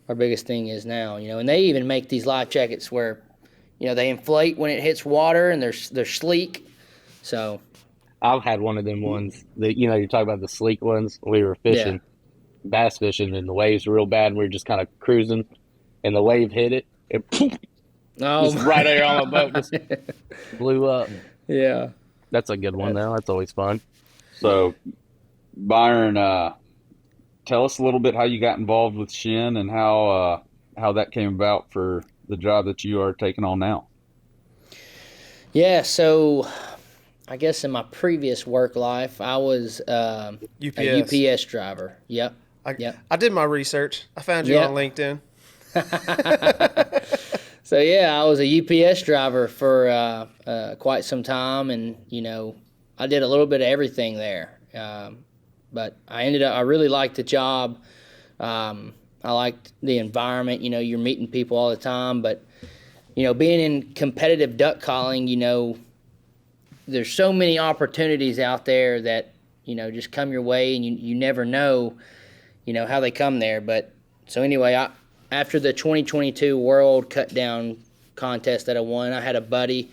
our biggest thing is now, And they even make these life jackets where, they inflate when it hits water and they're sleek. So I've had one of them ones that you're talking about the sleek ones. We were fishing, bass fishing, and the waves were real bad, and we were just kind of cruising, and the wave hit it, and poof, just right there on the boat, just blew up. Yeah. That's a good one, though. That's always fun. So, Byron, tell us a little bit how you got involved with Shin and how that came about for the job that you are taking on now. Yeah, so I guess in my previous work life, I was a UPS driver. Yep. I did my research. I found you Yep. on LinkedIn. So yeah, I was a UPS driver for quite some time, and I did a little bit of everything there. But I really liked the job. I liked the environment. You're meeting people all the time, but being in competitive duck calling, there's so many opportunities out there that just come your way, and you never know how they come there. But so anyway, after the 2022 World Cut Down contest that I won, I had a buddy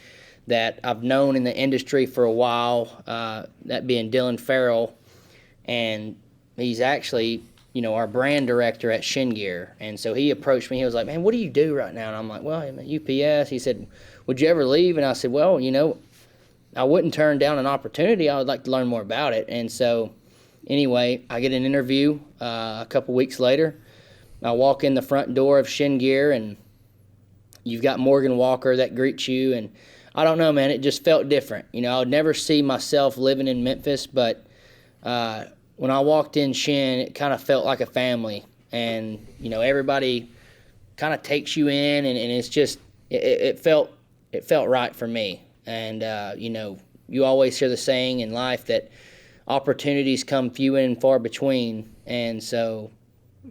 that I've known in the industry for a while, that being Dylan Farrell, and he's actually our brand director at chenegear. And so he approached me. He was like, "Man, what do you do right now?" And I'm like, "Well, I'm at UPS." He said, "Would you ever leave?" And I said, "Well, I wouldn't turn down an opportunity. I would like to learn more about it." And so anyway, I get an interview a couple weeks later. I walk in the front door of chenegear, and you've got Morgan Walker that greets you. And I don't know, man, it just felt different. I would never see myself living in Memphis, but when I walked in Shin, it kind of felt like a family. And, everybody kind of takes you in, and it's just, it felt right for me. And, you always hear the saying in life that opportunities come few and far between. And so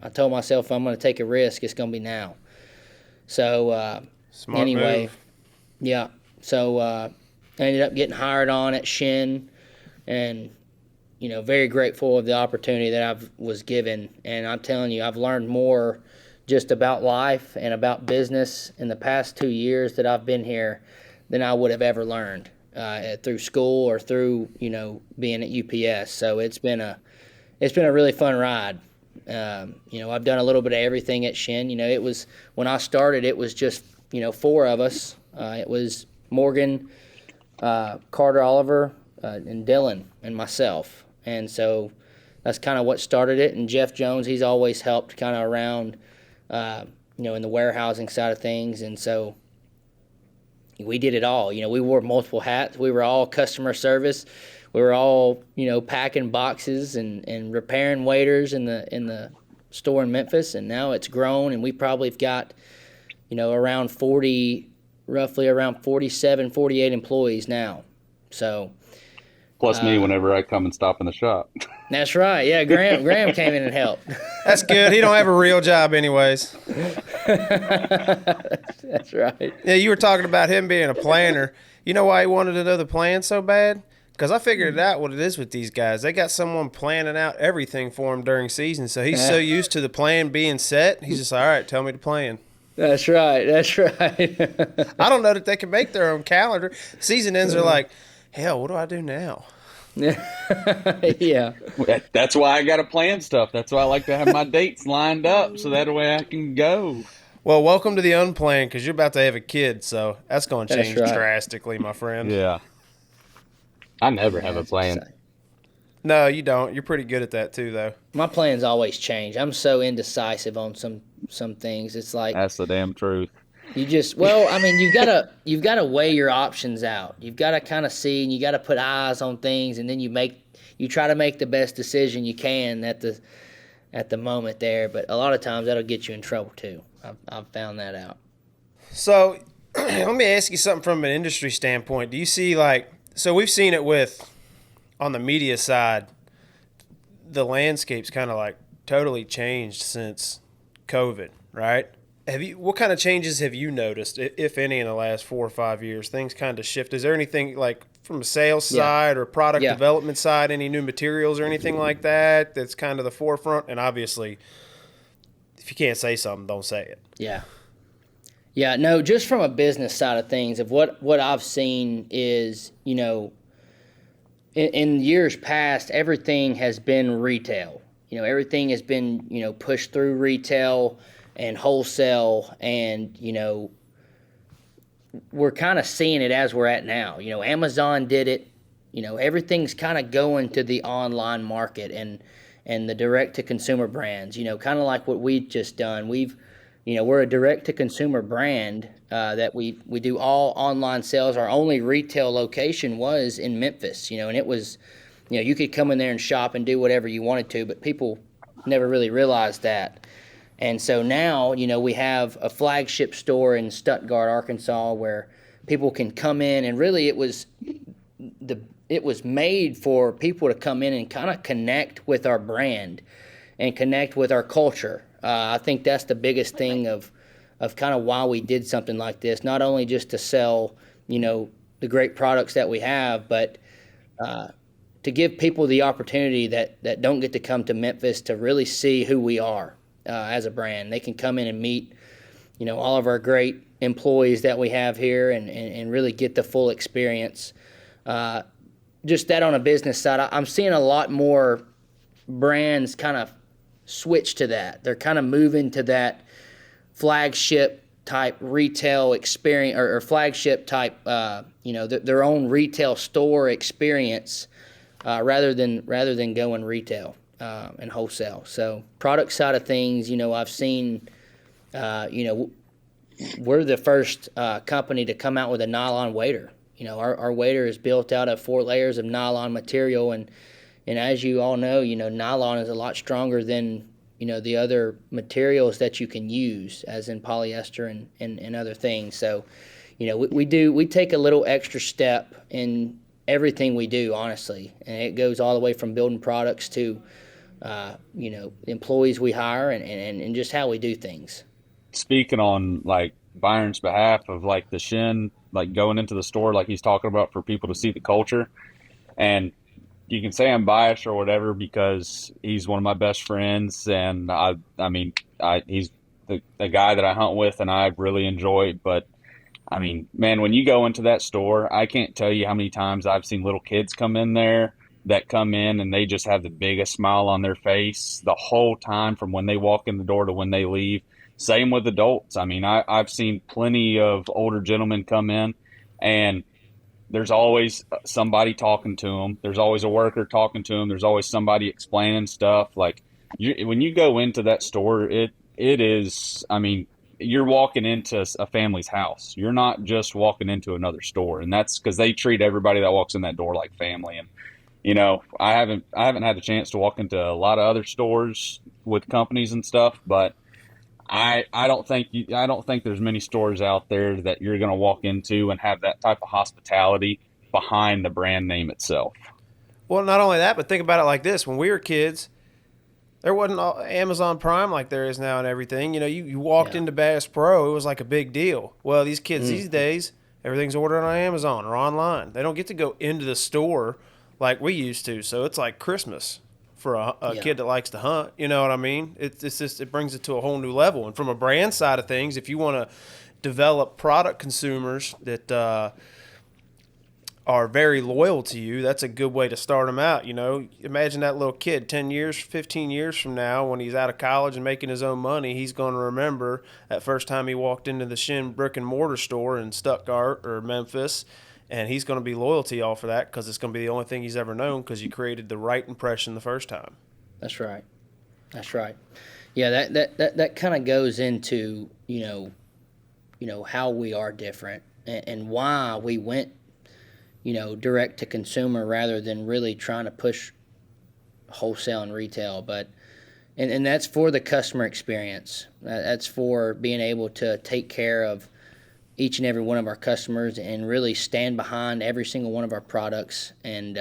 I told myself, if I'm going to take a risk, it's going to be now. So Smart anyway, move. yeah. So I ended up getting hired on at Shin, and very grateful of the opportunity that I was given. And I'm telling you, I've learned more just about life and about business in the past 2 years that I've been here than I would have ever learned through school or through being at UPS. So it's been a really fun ride. I've done a little bit of everything at Shin. It was, when I started, it was just 4 of us. It was Morgan, Carter Oliver, and Dylan and myself. And so that's kind of what started it. And Jeff Jones, he's always helped kind of around, in the warehousing side of things. And so we did it all. We wore multiple hats. We were all customer service. We were all, packing boxes and repairing waiters in the store in Memphis. And now it's grown, and we probably have got, around 40, roughly around 47, 48 employees now. So. Plus me whenever I come and stop in the shop. That's right. Yeah, Graham came in and helped. That's good. He don't have a real job anyways. That's right. Yeah, you were talking about him being a planner. You know why he wanted to know the plan so bad? Because I figured it out what it is with these guys. They got someone planning out everything for him during season. So he's so used to the plan being set. He's just, all right, tell me the plan. That's right. That's right. I don't know that they can make their own calendar. Season ends are like, hell, what do I do now? Yeah. That's why I got to plan stuff. That's why I like to have my dates lined up so that way I can go. Well, welcome to the unplanned, because you're about to have a kid, so that's going to change right. drastically, my friend. Yeah. I never have a plan. No, you don't. You're pretty good at that too, though. My plans always change. I'm so indecisive on some things. It's like That's the damn truth. you just you've gotta weigh your options out. You've got to kind of see, and you got to put eyes on things, and then you try to make the best decision you can at the moment there. But a lot of times that'll get you in trouble too. I've found that out. So let me ask you something from an industry standpoint. Do you see, so we've seen it on the media side, the landscape's kind of totally changed since COVID, right? What kind of changes have you noticed, if any, in the last 4 or 5 years? Things kind of shift. Is there anything from a sales side or product development side, any new materials or anything like that that's kind of the forefront? And obviously, if you can't say something, don't say it. Yeah. Yeah, no, just from a business side of things, of what I've seen is, in years past, everything has been retail. Everything has been, pushed through retail and wholesale, and, we're kind of seeing it as we're at now. Amazon did it. Everything's kind of going to the online market and the direct-to-consumer brands, kind of like what we've just done. We're a direct-to-consumer brand that we do all online sales. Our only retail location was in Memphis, and it was, you could come in there and shop and do whatever you wanted to, but people never really realized that. And so now, we have a flagship store in Stuttgart, Arkansas, where people can come in, and really it was made for people to come in and kind of connect with our brand and connect with our culture. I think that's the biggest thing of kind of why we did something like this, not only just to sell, the great products that we have, but to give people the opportunity that don't get to come to Memphis to really see who we are as a brand. They can come in and meet, all of our great employees that we have here and really get the full experience. Just that on a business side, I'm seeing a lot more brands kind of switch to that. They're kind of moving to that flagship type retail experience or flagship type, their own retail store experience rather than going retail and wholesale. So product side of things, I've seen, we're the first company to come out with a nylon waiter. Our waiter is built out of 4 layers of nylon material, and as you all know, nylon is a lot stronger than, the other materials that you can use, as in polyester and other things. So, we take a little extra step in everything we do, honestly. And it goes all the way from building products to, employees we hire and just how we do things. Speaking on like Byron's behalf of like the Shin, like going into the store, like he's talking about for people to see the culture. And you can say I'm biased or whatever because he's one of my best friends, and he's the guy that I hunt with, and I really enjoy. But I mean, man, when you go into that store, I can't tell you how many times I've seen little kids come in there that come in and they just have the biggest smile on their face the whole time from when they walk in the door to when they leave. Same with adults. I mean, I've seen plenty of older gentlemen come in, and there's always somebody talking to them. There's always a worker talking to them. There's always somebody explaining stuff. Like when you go into that store, it is, I mean, you're walking into a family's house. You're not just walking into another store. And that's because they treat everybody that walks in that door like family. And, I haven't had a chance to walk into a lot of other stores with companies and stuff, but I don't think there's many stores out there that you're going to walk into and have that type of hospitality behind the brand name itself. Well, not only that, but think about it like this. When we were kids, there wasn't Amazon Prime like there is now and everything. You walked into Bass Pro, it was like a big deal. Well, these kids these days, everything's ordered on Amazon or online. They don't get to go into the store like we used to. So it's like Christmas for a kid that likes to hunt. You know what I mean? It's just, it brings it to a whole new level. And from a brand side of things, if you want to develop product consumers that are very loyal to you, that's a good way to start them out. Imagine that little kid 10 years, 15 years from now, when he's out of college and making his own money, he's going to remember that first time he walked into the Shin brick and mortar store in Stuttgart or Memphis, and he's going to be loyal to y'all for that because it's going to be the only thing he's ever known because you created the right impression the first time. That's right. Yeah, that kind of goes into, how we are different and why we went direct to consumer rather than really trying to push wholesale and retail. But and that's for the customer experience. That's for being able to take care of each and every one of our customers and really stand behind every single one of our products and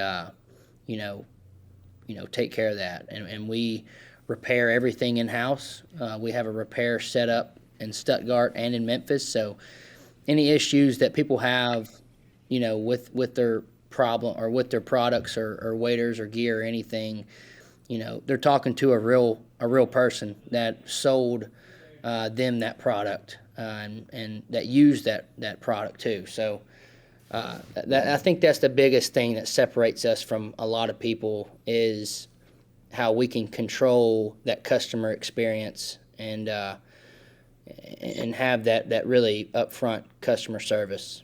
take care of that. And we repair everything in house. We have a repair set up in Stuttgart and in Memphis. So any issues that people have with their problem or with their products or waders or gear or anything, they're talking to a real person that sold them that product and that used that product too. So I think that's the biggest thing that separates us from a lot of people is how we can control that customer experience and have that really upfront customer service.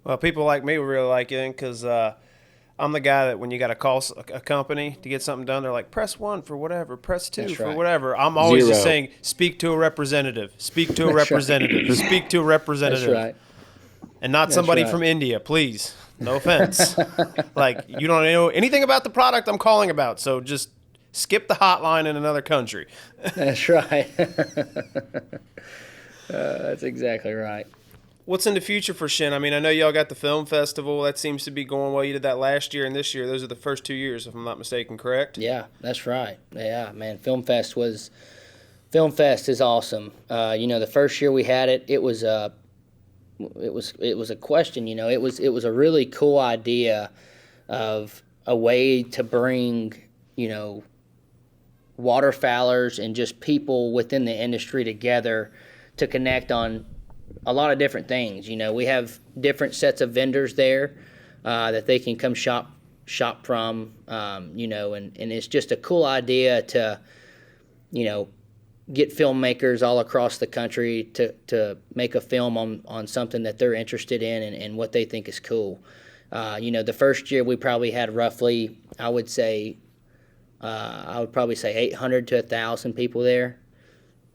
Well, people like me really like it because I'm the guy that when you got to call a company to get something done, they're like, press 1 for whatever, press 2 for whatever. I'm always just saying, speak to a representative, speak to a representative, speak to a representative. That's right. And not somebody from India, please. No offense. Like, you don't know anything about the product I'm calling about, so just skip the hotline in another country. That's right. That's exactly right. What's in the future for Shin? I mean, I know y'all got the film festival. That seems to be going well. You did that last year and this year. Those are the first 2 years, if I'm not mistaken, correct? Yeah, that's right. Yeah, man, Film Fest is awesome. The first year we had it, it was a question. It was a really cool idea of a way to bring waterfowlers and just people within the industry together to connect on a lot of different things. We have different sets of vendors there that they can come shop from, and it's just a cool idea to, get filmmakers all across the country to make a film on something that they're interested in and what they think is cool. The first year we probably had roughly, I would probably say 800 to 1,000 people there,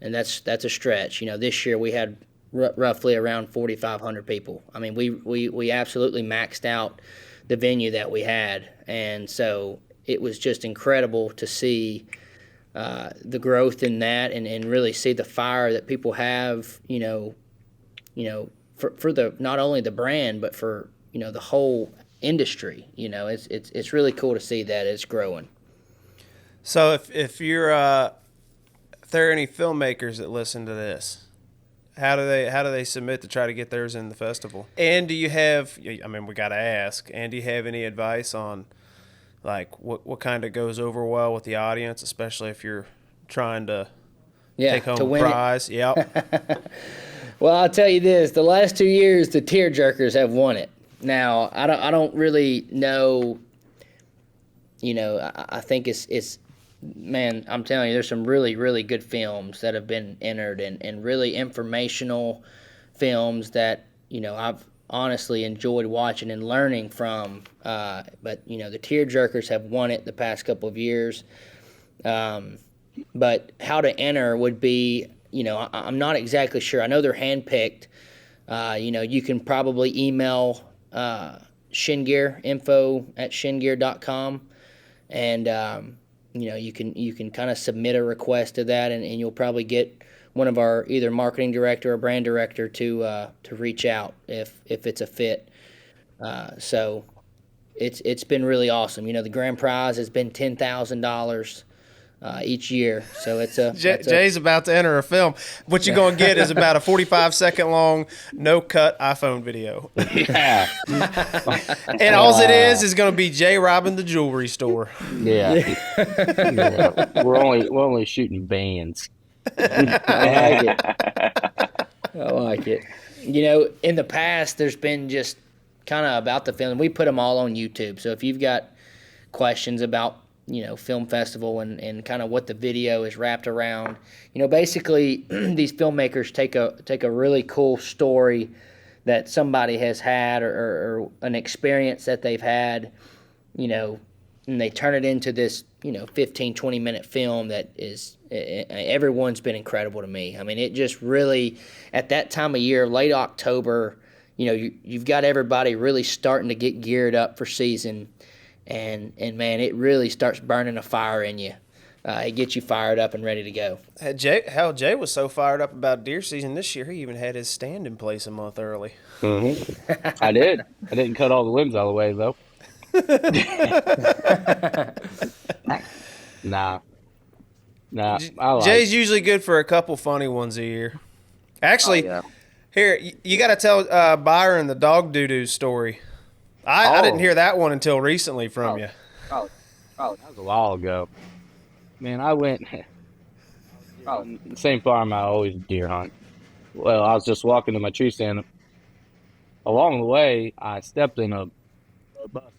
and that's a stretch. This year we had roughly around 4,500 people. I mean, we absolutely maxed out the venue that we had, and so it was just incredible to see the growth in that and really see the fire that people have, for the not only the brand but for the whole industry. You know, it's really cool to see that it's growing. So if you're if there are any filmmakers that listen to this, how do they submit to try to get theirs in the festival? And do you have, I mean, we got to ask, and do you have any advice on like what kind of goes over well with the audience, especially if you're trying to take home a prize? Yep. Well, I'll tell you this: the last 2 years, the tear jerkers have won it. Now, I don't really know. You know, I think it's man. I'm telling you, there's some really, really good films that have been entered, and really informational films that, you know, I've honestly enjoyed watching and learning from. But you know, the tear jerkers have won it the past couple of years. But how to enter would be, you know, I'm not exactly sure. I know they're handpicked. You know, you can probably email chenegear, info@chenegear.com, and you know, you can kind of submit a request to that, and you'll probably get one of our either marketing director or brand director to reach out if it's a fit. So it's been really awesome. You know, the grand prize has been $10,000 each year, so it's a Jay's about to enter a film. What you're gonna get is about a 45-second long, no-cut iPhone video. Yeah. And all it is gonna be Jay robbing the jewelry store. Yeah. Yeah. We're only shooting bands. I like it. I like it. You know, in the past, there's been just kind of about the film. We put them all on YouTube. So if you've got questions about, you know, film festival and kind of what the video is wrapped around, you know, basically these filmmakers take a really cool story that somebody has had or an experience that they've had, you know, and they turn it into this, you know, 15, 20-minute film that is, everyone's been incredible to me. I mean, it just really, at that time of year, late October, you know, you've got everybody really starting to get geared up for season, and man, it really starts burning a fire in you. It gets you fired up and ready to go. Jay was so fired up about deer season this year, he even had his stand in place a month early. Mm-hmm. I did. I didn't cut all the limbs out of the way, though. Nah. Jay's usually good for a couple funny ones a year. Actually, here, you got to tell Byron the dog doo-doo story. I didn't hear that one until recently from you. Oh, that was a while ago. Man, I went the same farm I always deer hunt. Well, I was just walking to my tree stand. Along the way, I stepped in a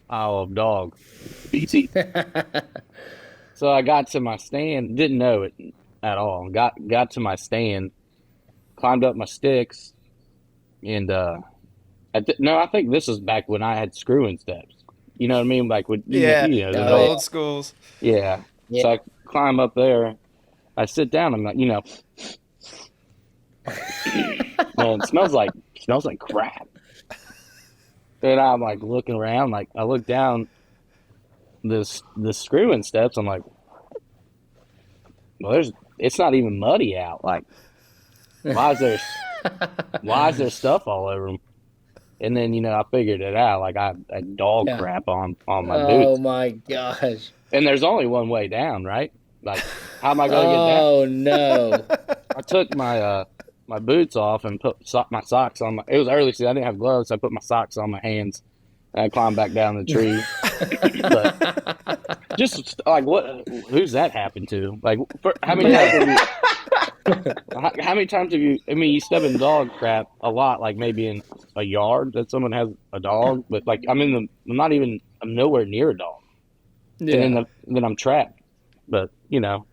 pile of dog. So I got to my stand, didn't know it at all. Got to my stand, climbed up my sticks, and I think this was back when I had screwing steps. You know what I mean? Like the old schools. Yeah. So I climb up there. I sit down. I'm like, you know, man, it smells like crap. And I'm like looking around. Like I look down the screwing steps. I'm like, well, it's not even muddy out. Like, why is there stuff all over them? And then, you know, I figured it out. Like, I had dog crap on my boots. Oh, my gosh. And there's only one way down, right? Like, how am I going to get down? Oh, no. I took my my boots off and put my socks on it was early season. I didn't have gloves, so I put my socks on my hands. And I climbed back down the tree. But just, like, who's that happened to? Like, how many times have you, I mean, you step in dog crap a lot, like maybe in a yard that someone has a dog, but like I'm nowhere near a dog. Yeah. And then I'm trapped. But, you know,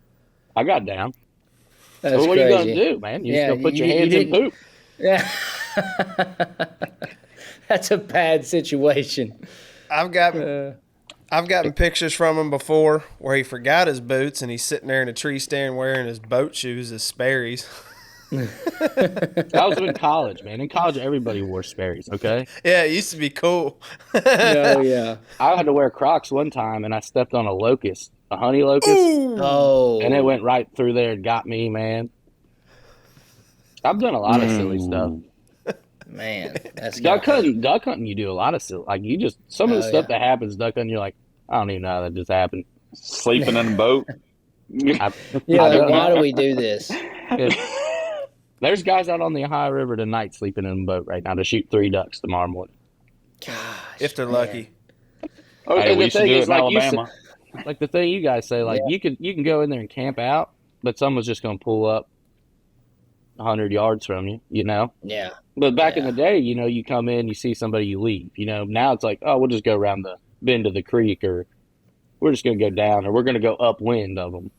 I got down. That's so what crazy. are you going to do, man? You just going to put your hands in poop. Yeah. That's a bad situation. I've gotten pictures from him before where he forgot his boots and he's sitting there in a tree stand wearing his boat shoes as Sperry's. That was in college, man. In college, everybody wore Sperry's, okay? Yeah, it used to be cool. Oh, yeah. I had to wear Crocs one time, and I stepped on a locust, a honey locust. Ooh. Oh. And it went right through there and got me, man. I've done a lot of silly stuff. Man, that's Duck hunting, you do a lot of stuff. Like some of the stuff yeah. that happens duck hunting, you're like, I don't even know how that just happened. Sleeping in a boat. I Yeah, like, don't why know. do we do this? There's guys out on the Ohio River tonight sleeping in a boat right now to shoot 3 ducks tomorrow morning. Gosh, If they're man. lucky. Hey, And we the used to thing do it is, in Alabama. like the thing you guys say, like you can go in there and camp out, but someone's just going to pull up 100 yards from you, you know? Yeah. But back in Yeah. the day, you know, you come in, you see somebody, you leave. You know, now it's like, oh, we'll just go around the bend of the creek, or we're just going to go down, or we're going to go upwind of them.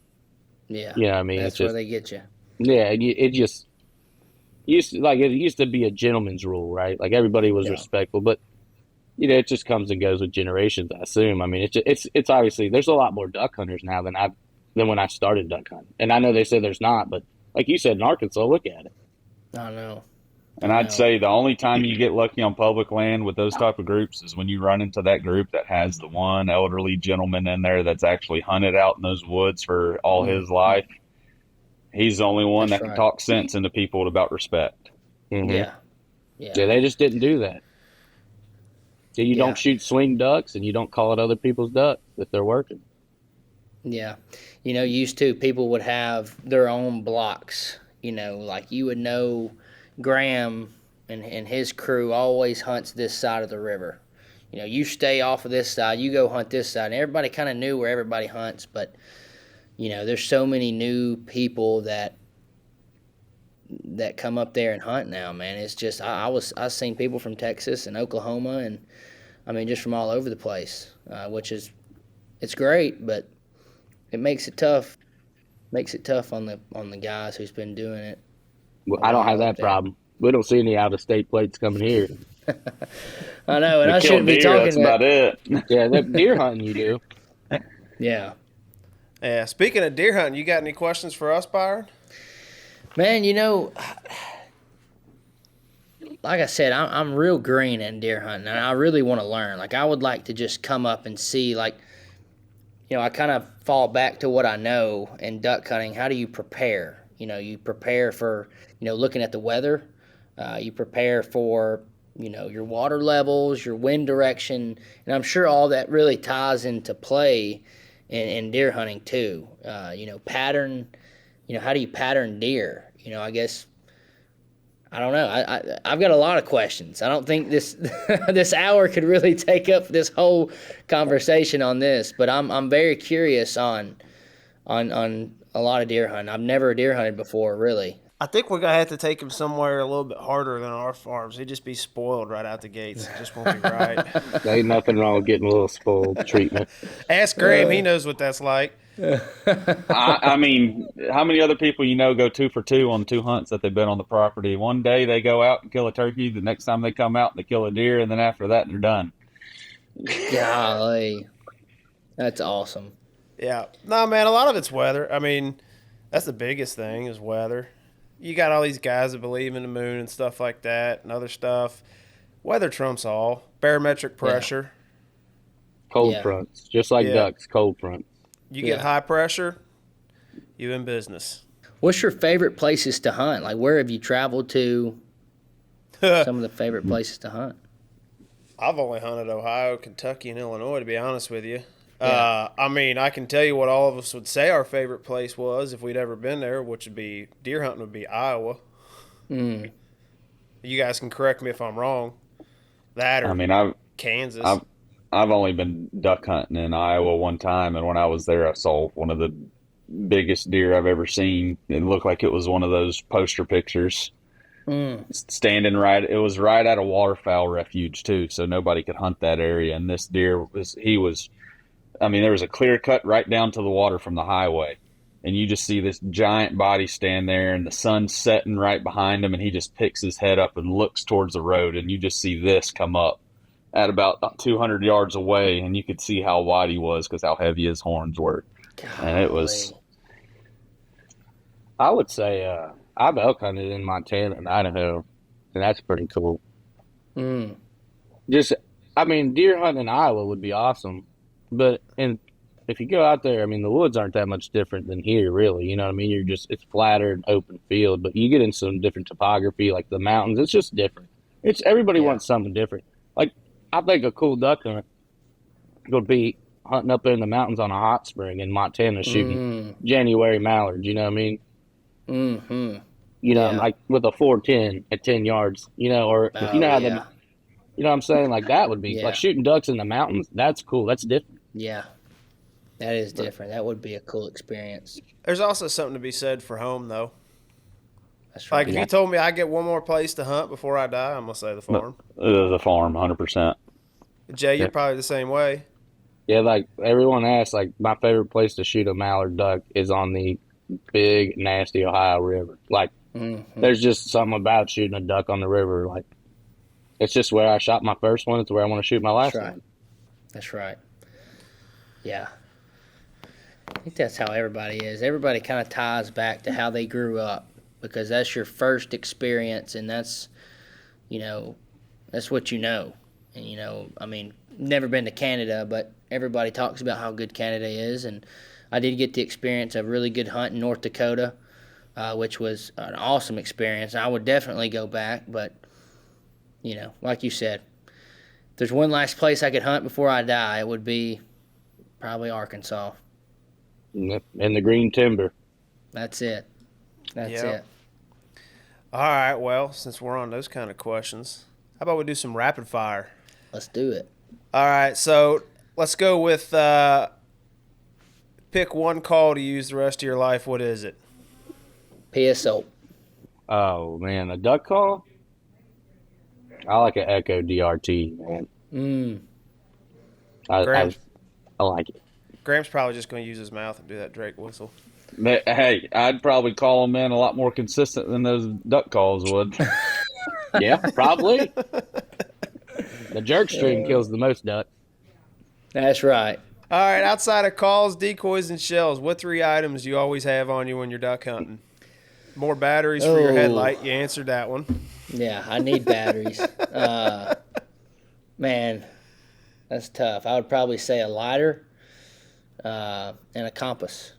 Yeah. You know what I mean? That's It's where just, they get you. yeah, it used to be a gentleman's rule, right? Like everybody was respectful, but you know, it just comes and goes with generations, I assume. I mean, it's obviously there's a lot more duck hunters now than when I started duck hunting. And I know they say there's not, but like you said in Arkansas, look at it. I know. And I'd say the only time you get lucky on public land with those type of groups is when you run into that group that has the one elderly gentleman in there that's actually hunted out in those woods for all his life. He's the only one that can talk sense into people about respect. Mm-hmm. Yeah. Yeah, they just didn't do that. You don't shoot swing ducks, and you don't call it other people's ducks if they're working. Yeah. You know, used to people would have their own blocks. You know, like you would know Graham and his crew always hunts this side of the river. You know, you stay off of this side, you go hunt this side. And everybody kind of knew where everybody hunts, but, you know, there's so many new people that come up there and hunt now, man. It's just I've seen people from Texas and Oklahoma, and I mean just from all over the place, which is it's great, but it makes it tough. Makes it tough on the guys who's been doing it. Well, I don't have that problem. We don't see any out of state plates coming here. I know, and I kill shouldn't be deer, talking that's that. about it. Yeah, that deer hunting you do. Yeah. Yeah. Speaking of deer hunting, you got any questions for us, Byron? Man, you know, like I said, I'm real green in deer hunting, and I really want to learn. Like, I would like to just come up and see, like, you know, I kind of fall back to what I know in duck hunting. How do you prepare? You know, you prepare for, you know, looking at the weather. You prepare for, you know, your water levels, your wind direction, and I'm sure all that really ties into play in deer hunting too. You know, pattern. You know, how do you pattern deer? You know, I guess I don't know. I've got a lot of questions. I don't think this this hour could really take up this whole conversation on this, but I'm very curious on a lot of deer hunting. I've never deer hunted before, really. I think we're gonna have to take him somewhere a little bit harder than our farms. He'd just be spoiled right out the gates. It just won't be right. There ain't nothing wrong with getting a little spoiled treatment. Ask Graham; he knows what that's like. I mean, how many other people you know go 2 for 2 on 2 hunts that they've been on the property? One day they go out and kill a turkey. The next time they come out, they kill a deer, and then after that, they're done. Golly, that's awesome. Yeah. No, man, a lot of it's weather. I mean, that's the biggest thing is weather. You got all these guys that believe in the moon and stuff like that and other stuff. Weather trumps all. Barometric pressure. Cold fronts, just like ducks, cold fronts. You get high pressure, you in business. What's your favorite places to hunt? Like, where have you traveled to? Some of the favorite places to hunt. I've only hunted Ohio, Kentucky, and Illinois, to be honest with you. Yeah. I mean, I can tell you what all of us would say our favorite place was if we'd ever been there, which would be deer hunting would be Iowa. You guys can correct me if I'm wrong. That or Kansas. I've only been duck hunting in Iowa one time, and when I was there, I saw one of the biggest deer I've ever seen. It looked like it was one of those poster pictures. Standing right, it was right at a waterfowl refuge too, so nobody could hunt that area. And this deer there was a clear cut right down to the water from the highway, and you just see this giant body stand there, and the sun's setting right behind him, and he just picks his head up and looks towards the road, and you just see this come up at about 200 yards away, and you could see how wide he was because how heavy his horns were. Golly. And it was... I would say I've elk hunted in Montana and Idaho, and that's pretty cool. Deer hunting in Iowa would be awesome, but if you go out there, I mean, the woods aren't that much different than here, really. You know what I mean? It's flatter and open field, but you get in some different topography, like the mountains. It's just different. It's everybody Yeah. wants something different. Like I think a cool duck hunt would be hunting up in the mountains on a hot spring in Montana, shooting January mallards. You know what I mean? Mm-hmm. You know, Yeah. like with a 410 at 10 yards. You know, or you Oh, know how yeah. you know what I'm saying? Like that would be Yeah. like shooting ducks in the mountains. That's cool. That's different. Yeah. That is different. That would be a cool experience. There's also something to be said for home, though. That's right. Like, if you told me I get one more place to hunt before I die, I'm going to say the farm. The farm, 100%. Jay, you're Yeah. probably the same way. Yeah, like everyone asks, like my favorite place to shoot a mallard duck is on the big, nasty Ohio River. Like, there's just something about shooting a duck on the river. Like, it's just where I shot my first one. It's where I want to shoot my last That's right. one. That's right. Yeah. I think that's how everybody is. Everybody kind of ties back to how they grew up because that's your first experience and that's, you know, that's what you know. And, you know, I mean, never been to Canada, but everybody talks about how good Canada is. And I did get the experience of really good hunt in North Dakota, which was an awesome experience. I would definitely go back, but, you know, like you said, if there's one last place I could hunt before I die, it would be probably Arkansas. And the green timber. That's it. That's Yep. it. All right, well, since we're on those kind of questions, how about we do some rapid fire? Let's do it. All right, so let's go with pick one call to use the rest of your life. What is it? PSO. Oh, man. A duck call? I like an Echo DRT, man. Graham? I like it. Graham's probably just going to use his mouth and do that Drake whistle. Hey, I'd probably call them in a lot more consistent than those duck calls would. Yeah, probably. The jerk string kills the most duck. That's right. All right, outside of calls, decoys, and shells, what 3 items do you always have on you when you're duck hunting? More batteries for your Oh. headlight. You answered that one. Yeah, I need batteries. Man, that's tough. I would probably say a lighter and a compass.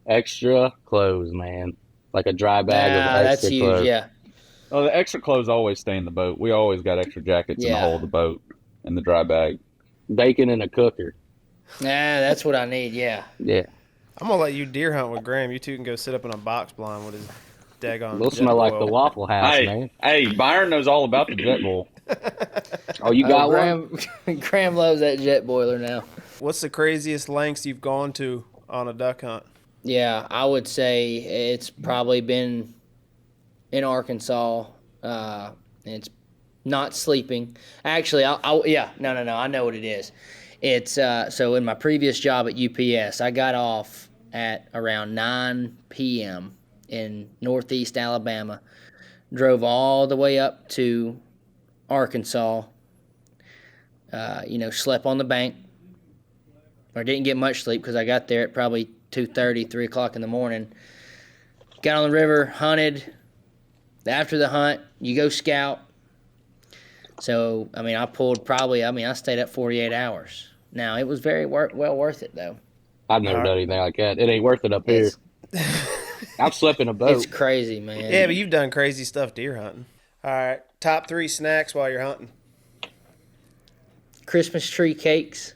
Extra clothes, man. Like a dry bag of That's extra huge. clothes. Yeah. Oh, the extra clothes always stay in the boat. We always got extra jackets in the Yeah. hull of the boat in the dry bag. Bacon in a cooker. That's what I need. Yeah. Yeah. I'm going to let you deer hunt with Graham. You two can go sit up in a box blind with his daggone We'll jet smell like the boil. Waffle House, man. Hey, Byron knows all about the jet bowl. Oh, you got one? Graham loves that jet boiler now. What's the craziest lengths you've gone to on a duck hunt? Yeah, I would say it's probably been in Arkansas. And it's not sleeping. Actually, no. I know what it is. It's so in my previous job at UPS, I got off at around 9 p.m. in northeast Alabama, drove all the way up to Arkansas. Slept on the bank, or didn't get much sleep because I got there at probably 2:30, 3 o'clock in the morning. Got on the river, hunted. After the hunt, you go scout. So, I stayed up 48 hours. Now, it was very well worth it, though. I've never done anything like that. It ain't worth it up here. I've slept in a boat. It's crazy, man. Yeah, but you've done crazy stuff deer hunting. All right, top 3 snacks while you're hunting. Christmas tree cakes.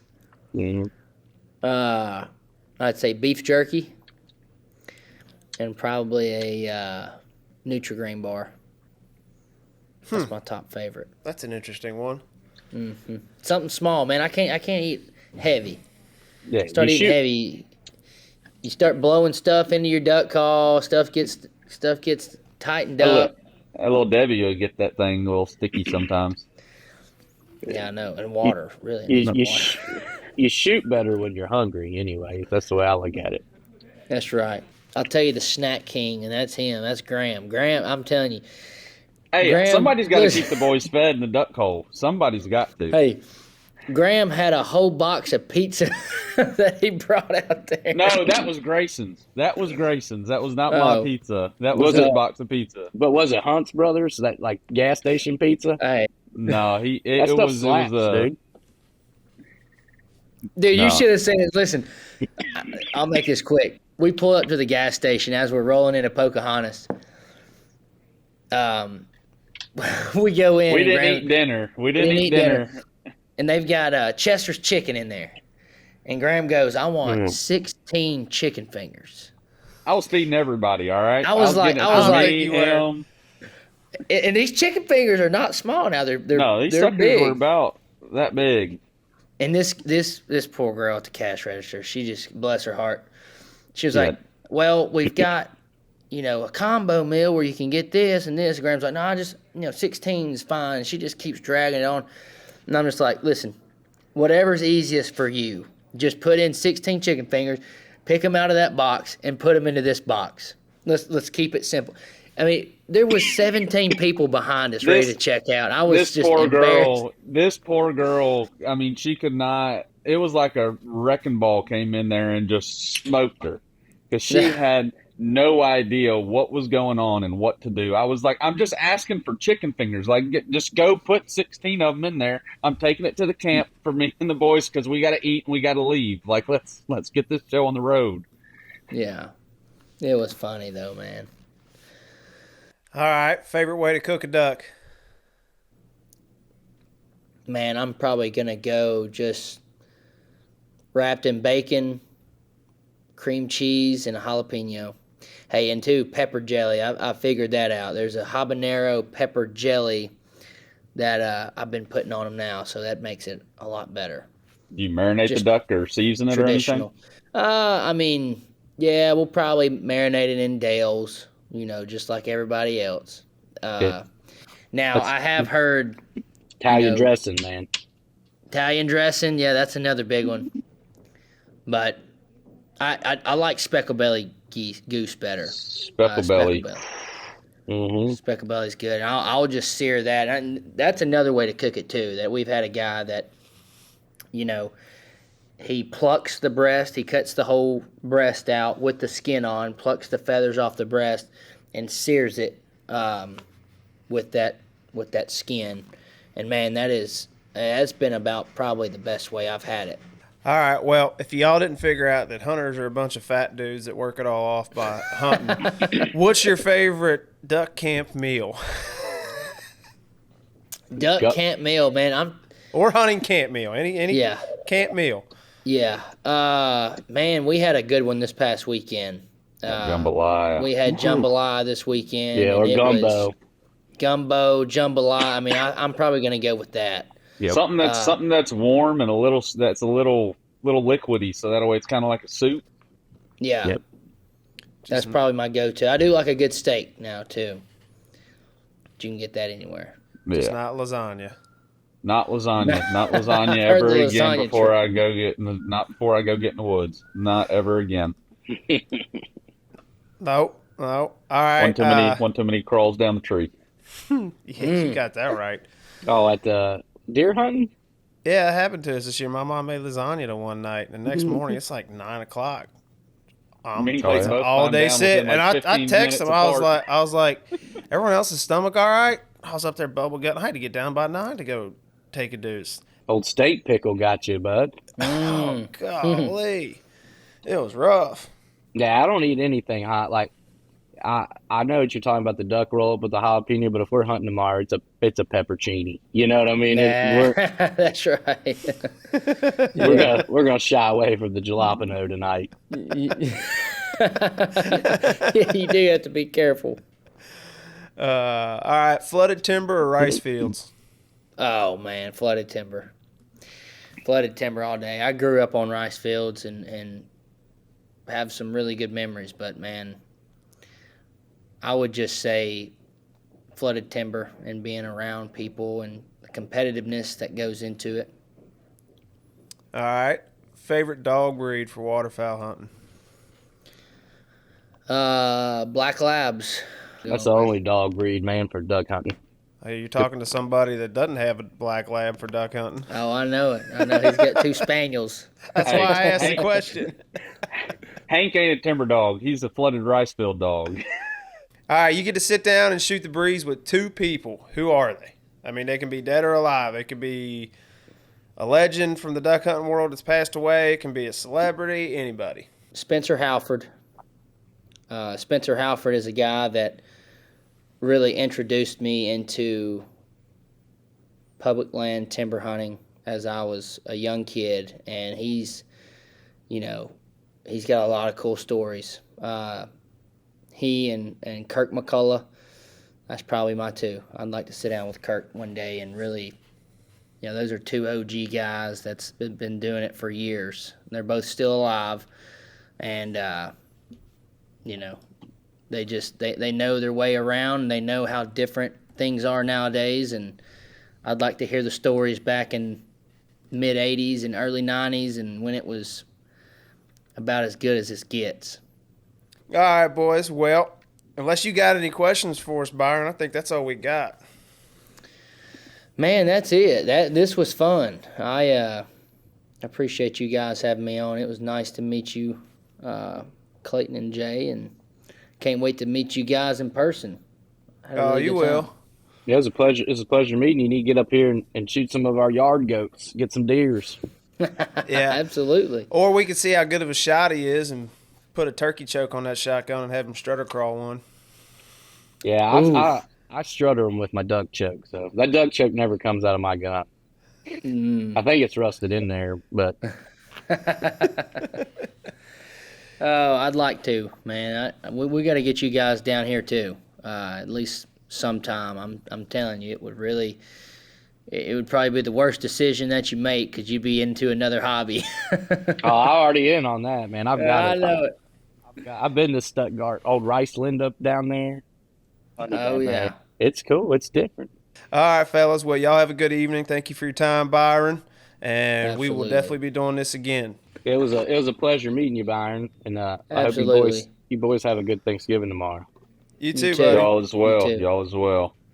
Mhm. I'd say beef jerky. And probably a Nutri-Grain bar. That's my top favorite. That's an interesting one. Something small, man. I can't eat heavy. Yeah, Start you eating shoot- heavy. You start blowing stuff into your duck call. Stuff gets tightened up. That little Debbie will get that thing a little sticky sometimes. Yeah, I know. And water, really. You shoot better when you're hungry anyway. That's the way I look at it. That's right. I'll tell you the snack king, and that's him. That's Graham. Graham, I'm telling you. Hey, Graham, somebody's got to listen. keep the boys fed in the duck hole. Somebody's got to. Hey, Graham had a whole box of pizza that he brought out there. No, that was Grayson's. That was not my Oh. pizza. That was Was his it? box of pizza. But was it Hunt's Brothers? That like gas station pizza? Hey, No, That it stuff was slaps, dude. dude, No. you should have said it. Listen, I'll make this quick. We pull up to the gas station as we're rolling into Pocahontas. we go in. We didn't eat dinner. We didn't eat dinner. And they've got Chester's chicken in there. And Graham goes, I want 16 chicken fingers. I was feeding everybody, all right? I was like, him. And these chicken fingers are not small now. They're these they're suckers big. were about that big. And this poor girl at the cash register, she just, bless her heart, she was like, well, we've got, a combo meal where you can get this and this. Graham's like, no, I just, 16 is fine. And she just keeps dragging it on. And I'm just like, listen, whatever's easiest for you, just put in 16 chicken fingers, pick them out of that box, and put them into this box. Let's keep it simple. I mean, there was 17 people behind us ready to check out. I was just embarrassed. This poor girl, I mean, she could not. It was like a wrecking ball came in there and just smoked her because she had no idea what was going on and what to do. I was like, I'm just asking for chicken fingers. Like, just go put 16 of them in there. I'm taking it to the camp for me and the boys because we got to eat and we got to leave. Like, let's get this show on the road. Yeah. It was funny, though, man. All right. Favorite way to cook a duck? Man, I'm probably going to go just wrapped in bacon, cream cheese, and a jalapeno. Hey, and pepper jelly. I figured that out. There's a habanero pepper jelly that I've been putting on them now, so that makes it a lot better. Do you marinate the duck or season it or anything? I mean, yeah, we'll probably marinate it in Dale's, just like everybody else. Now, I have heard Italian dressing, man. Italian dressing, yeah, that's another big one. But I like speckled belly goose better. Speckled belly. Speckled belly's good. I'll just sear that. And that's another way to cook it too. That we've had a guy that, he plucks the breast. He cuts the whole breast out with the skin on, plucks the feathers off the breast, and sears it with that skin. And man, that's been about probably the best way I've had it. All right, well, if y'all didn't figure out that hunters are a bunch of fat dudes that work it all off by hunting, what's your favorite duck camp meal? Duck camp meal, man. Or hunting camp meal. Any camp meal. Yeah. Man, we had a good one this past weekend. Jambalaya. We had jambalaya this weekend. Yeah, or gumbo. Gumbo, jambalaya. I mean, I'm probably going to go with that. Yep. Something that's warm and a little liquidy, so that way it's kind of like a soup. Yeah. Yep. That's probably my go-to. I do like a good steak now too. But you can get that anywhere. Just not lasagna. Not lasagna. Not lasagna ever again before I go get in the woods. Not ever again. No. All right. One too many crawls down the tree. You got that right. Oh, at deer hunting? Yeah, it happened to us this year. My mom made lasagna the one night, and the next morning it's like 9 o'clock. All day sitting, and I texted him. I was like, everyone else's stomach all right? I was up there bubble gutting. I had to get down by 9 to go take a deuce. Old steak pickle got you, bud. Oh, golly. It was rough. Yeah, I don't eat anything hot. Like, I know what you're talking about, the duck roll up with the jalapeno, but if we're hunting tomorrow, it's a peppercini. You know what I mean? That's right. We're gonna shy away from the jalapeno tonight. Yeah, you do have to be careful. All right, flooded timber or rice fields? Oh man, flooded timber all day. I grew up on rice fields and have some really good memories, but man, I would just say flooded timber and being around people and the competitiveness that goes into it. All right, favorite dog breed for waterfowl hunting? Black Labs. That's the only dog breed, man, for duck hunting. Are you talking to somebody that doesn't have a black lab for duck hunting? Oh, I know it. I know he's got 2 spaniels. That's why I asked the question. Hank ain't a timber dog. He's a flooded rice field dog. All right, you get to sit down and shoot the breeze with 2 people. Who are they? I mean, they can be dead or alive. It could be a legend from the duck hunting world that's passed away. It can be a celebrity, anybody. Spencer Halford. Spencer Halford is a guy that really introduced me into public land timber hunting as I was a young kid, and he's got a lot of cool stories. He and Kirk McCullough, that's probably my two. I'd like to sit down with Kirk one day and really, those are two OG guys that's been doing it for years. They're both still alive, and they know their way around. They know how different things are nowadays, and I'd like to hear the stories back in mid 80s and early 90s and when it was about as good as this gets. All right, boys. Well, unless you got any questions for us, Byron, I think that's all we got. Man, that's it. This was fun. I appreciate you guys having me on. It was nice to meet you, Clayton and Jay, and can't wait to meet you guys in person. Oh, you will. Yeah, it was a pleasure. It was a pleasure meeting you. You need to get up here and shoot some of our yard goats, get some deers. Yeah, absolutely. Or we could see how good of a shot he is and put a turkey choke on that shotgun and have him strutter crawl one. Yeah, I strutter them with my duck choke, so that duck choke never comes out of my gun. I think it's rusted in there, but oh, I'd like to, man. We got to get you guys down here too, at least sometime. I'm telling you, it would probably be the worst decision that you make because you'd be into another hobby. I'm already in on that, man. I know it. I've been to Stuttgart, old Rice Lindup down there. Oh, yeah. It's cool. It's different. All right, fellas. Well, y'all have a good evening. Thank you for your time, Byron. And Absolutely. we will definitely be doing this again. It was a pleasure meeting you, Byron. And I hope you boys have a good Thanksgiving tomorrow. You too, too. buddy. Y'all as well. You too. Y'all as well.